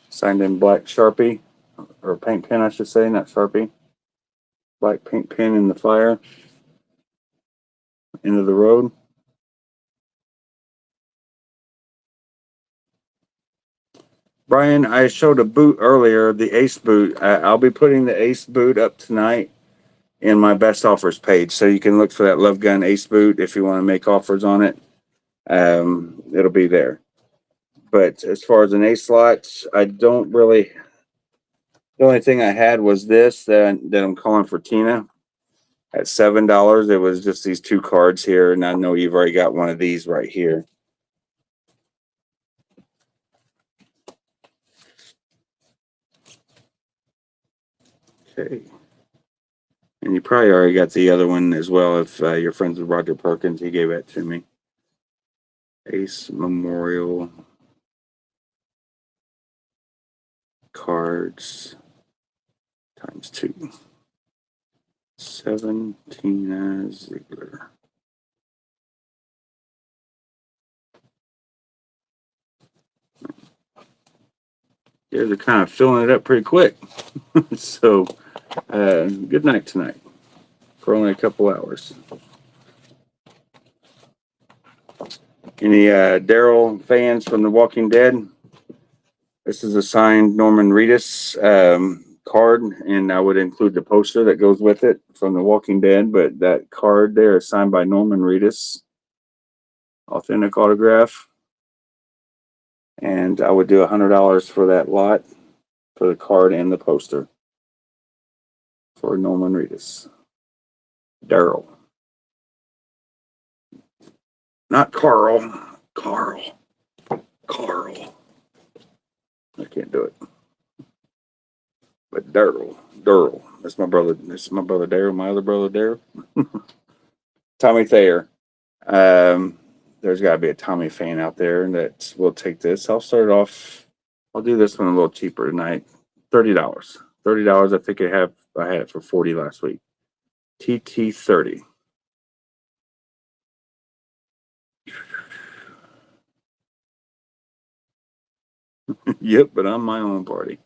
Signed in black Sharpie, or paint pen, I should say, not Sharpie. Black paint pen in the Fire. End of the road. Brian, I showed a boot earlier, the Ace boot. I'll be putting the Ace boot up tonight in my best offers page. So you can look for that Love Gun Ace boot if you want to make offers on it. It'll be there. But as far as an Ace slot, I don't really. The only thing I had was this that I'm calling for Tina at $7. It was just these two cards here, and I know you've already got one of these right here. Okay. And you probably already got the other one as well if you're friends with Roger Perkins. He gave that to me. Ace Memorial cards times 2. 17 Ziegler. Yeah, they're kind of filling it up pretty quick. So, good night tonight for only a couple hours. Any Daryl fans from The Walking Dead? This is a signed Norman Reedus card, and I would include the poster that goes with it from The Walking Dead, but that card there is signed by Norman Reedus. Authentic autograph. And I would do $100 for that lot, for the card and the poster. For Norman Reedus. Daryl. Not Carl. Carl. I can't do it. But Daryl. That's my brother. That's my brother Daryl. My other brother Daryl. Tommy Thayer. There's got to be a Tommy fan out there that will take this. I'll start it off. I'll do this one a little cheaper tonight. $30. $30. I think I had it for $40 last week. TT30. Yep, but I'm my own party.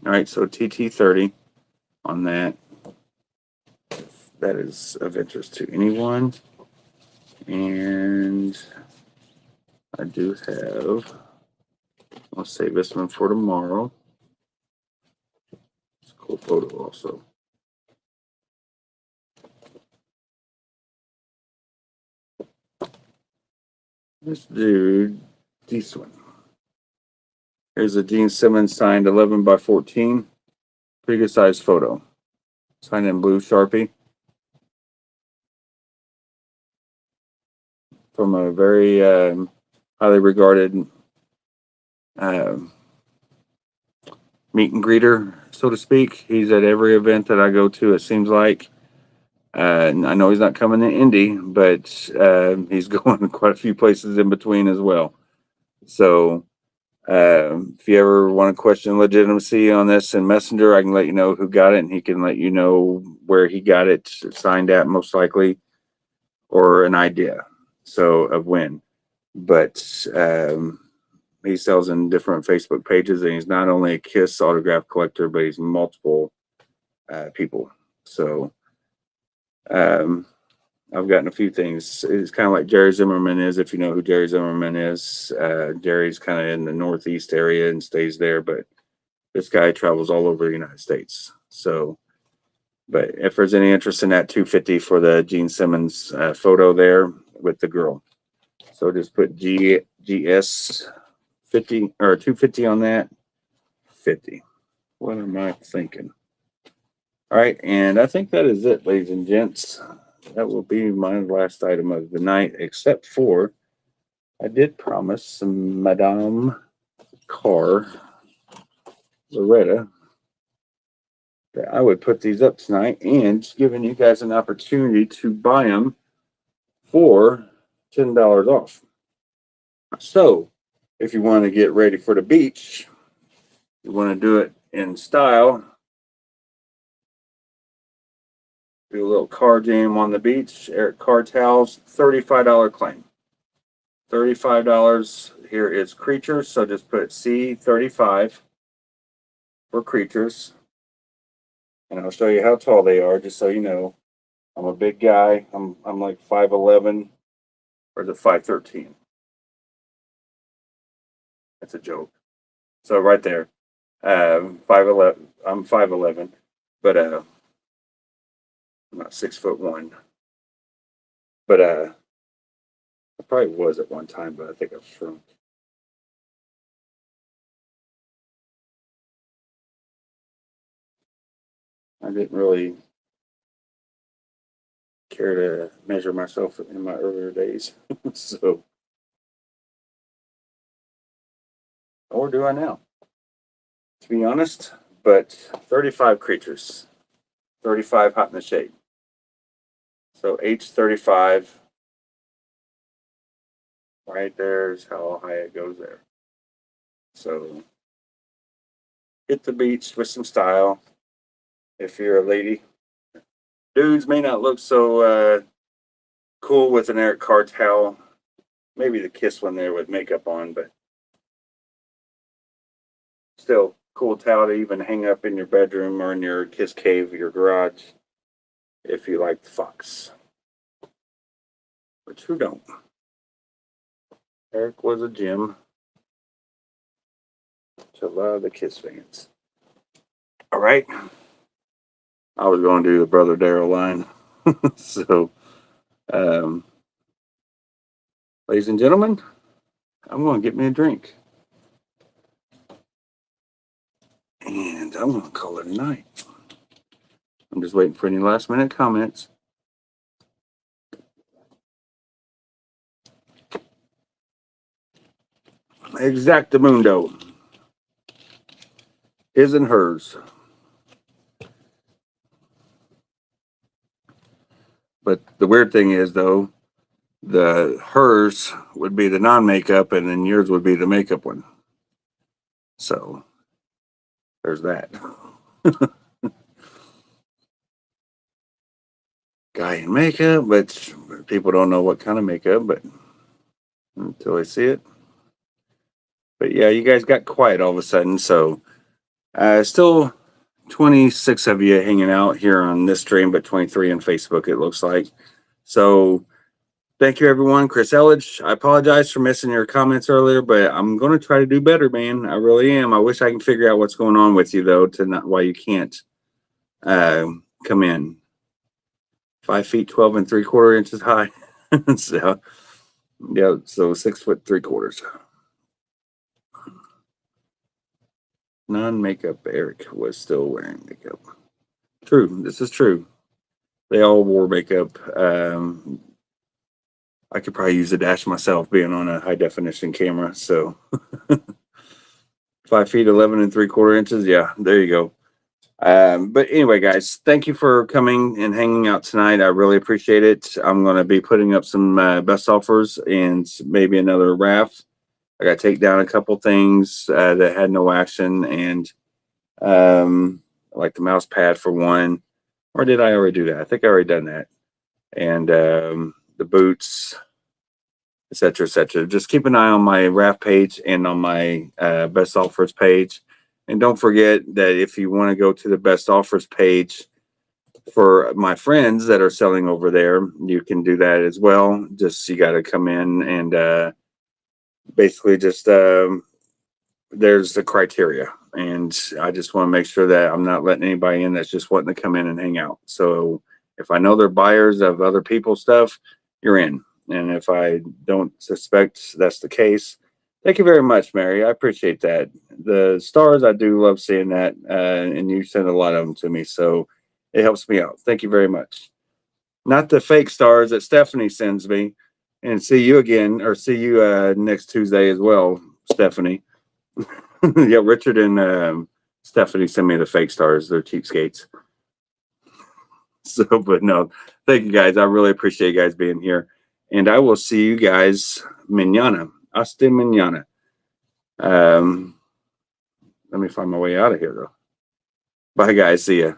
All right, so TT30 on that. That is of interest to anyone. And I do have, I'll save this one for tomorrow. It's a cool photo also. Let's do this one. Here's a Gene Simmons signed 11 by 14. Pretty good size photo. Signed in blue Sharpie. From a very highly regarded meet and greeter, so to speak. He's at every event that I go to, it seems like. And I know he's not coming to Indy, but he's going to quite a few places in between as well. So if you ever want to question legitimacy on this in Messenger, I can let you know who got it, and he can let you know where he got it signed at, most likely, or an idea. So of when. But he sells in different Facebook pages, and he's not only a Kiss autograph collector, but he's multiple people. So I've gotten a few things. It's kind of like Jerry Zimmerman is, if you know who Jerry Zimmerman is. Jerry's kind of in the Northeast area and stays there, but this guy travels all over the United States. So, but if there's any interest in that, $250 for the Gene Simmons photo there with the girl. So just put GS 50 or 250 on that. 50. What am I thinking? All right, and I think that is it, ladies and gents. That will be my last item of the night, except for I did promise Madame Carr Loretta that I would put these up tonight and giving you guys an opportunity to buy them for $10 off. So if you want to get ready for the beach, you want to do it in style, do a little car jam on the beach. Eric Carr towels, $35 claim. $35. Here is creatures, so just put C35 for creatures. And I'll show you how tall they are, just so you know. I'm a big guy. I'm like 5'11", or is it 5'13"? That's a joke. So right there, 5'11". I'm 5'11", but I'm not 6'1". But I probably was at one time, but I think I've shrunk. I didn't really care to measure myself in my earlier days. So, or do I now? To be honest, but 35 creatures, 35 hot in the shade. So H35, right there's how high it goes there. So hit the beach with some style. If you're a lady, dudes may not look so cool with an Eric Carr towel. Maybe the Kiss one there with makeup on, but still cool towel to even hang up in your bedroom or in your Kiss cave or your garage if you like the Fox. But who don't? Eric was a gem to a lot of the Kiss fans. All right. I was going to do the Brother Darrell line. So, ladies and gentlemen, I'm going to get me a drink. And I'm going to call it a night. I'm just waiting for any last minute comments. Exactamundo. His and hers. But the weird thing is, though, the hers would be the non-makeup, and then yours would be the makeup one. So there's that. Guy in makeup, but people don't know what kind of makeup, but until they see it. But yeah, you guys got quiet all of a sudden, so still 26 of you hanging out here on this stream, but 23 on Facebook, it looks like. So thank you, everyone. Chris Elledge, I apologize for missing your comments earlier, but I'm going to try to do better, man. I really am. I wish I can figure out what's going on with you, though, to not why you can't come in. 5 feet 12 3/4 inches high. So, yeah, so 6 foot 3/4. Non-makeup Eric was still wearing makeup. True. This is true. They all wore makeup. I could probably use a dash myself being on a high definition camera. So 5 feet 11 and 3/4 inches. Yeah, there you go. But anyway, guys, thank you for coming and hanging out tonight. I really appreciate it. I'm going to be putting up some best offers and maybe another raft. I got to take down a couple things that had no action, and like the mouse pad for one. Or did I already do that? I think I already done that. And the boots, etc., etc. Just keep an eye on my raft page and on my best offers page. And don't forget that if you want to go to the best offers page for my friends that are selling over there, you can do that as well. Just you got to come in and basically just there's the criteria. And I just want to make sure that I'm not letting anybody in that's just wanting to come in and hang out. So if I know they're buyers of other people's stuff, you're in. And if I don't suspect that's the case, thank you very much, Mary. I appreciate that. The stars, I do love seeing that. And you send a lot of them to me. So it helps me out. Thank you very much. Not the fake stars that Stephanie sends me. And see you again, or see you next Tuesday as well, Stephanie. Yeah, Richard and Stephanie send me the fake stars. They're cheapskates. So, but no, thank you guys. I really appreciate you guys being here. And I will see you guys mañana. Hasta mañana. Let me find my way out of here, though. Bye, guys. See ya.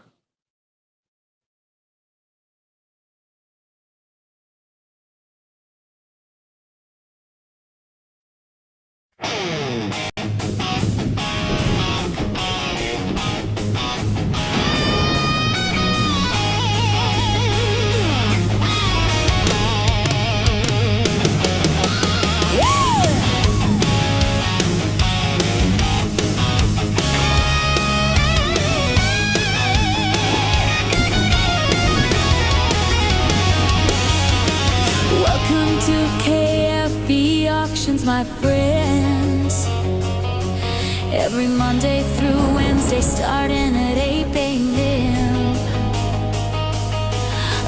Welcome to KFB Auctions, my friends. Every Monday through Wednesday, starting at 8 a.m.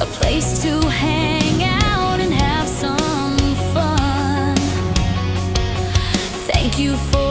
A place to hang out and have some fun. Thank you for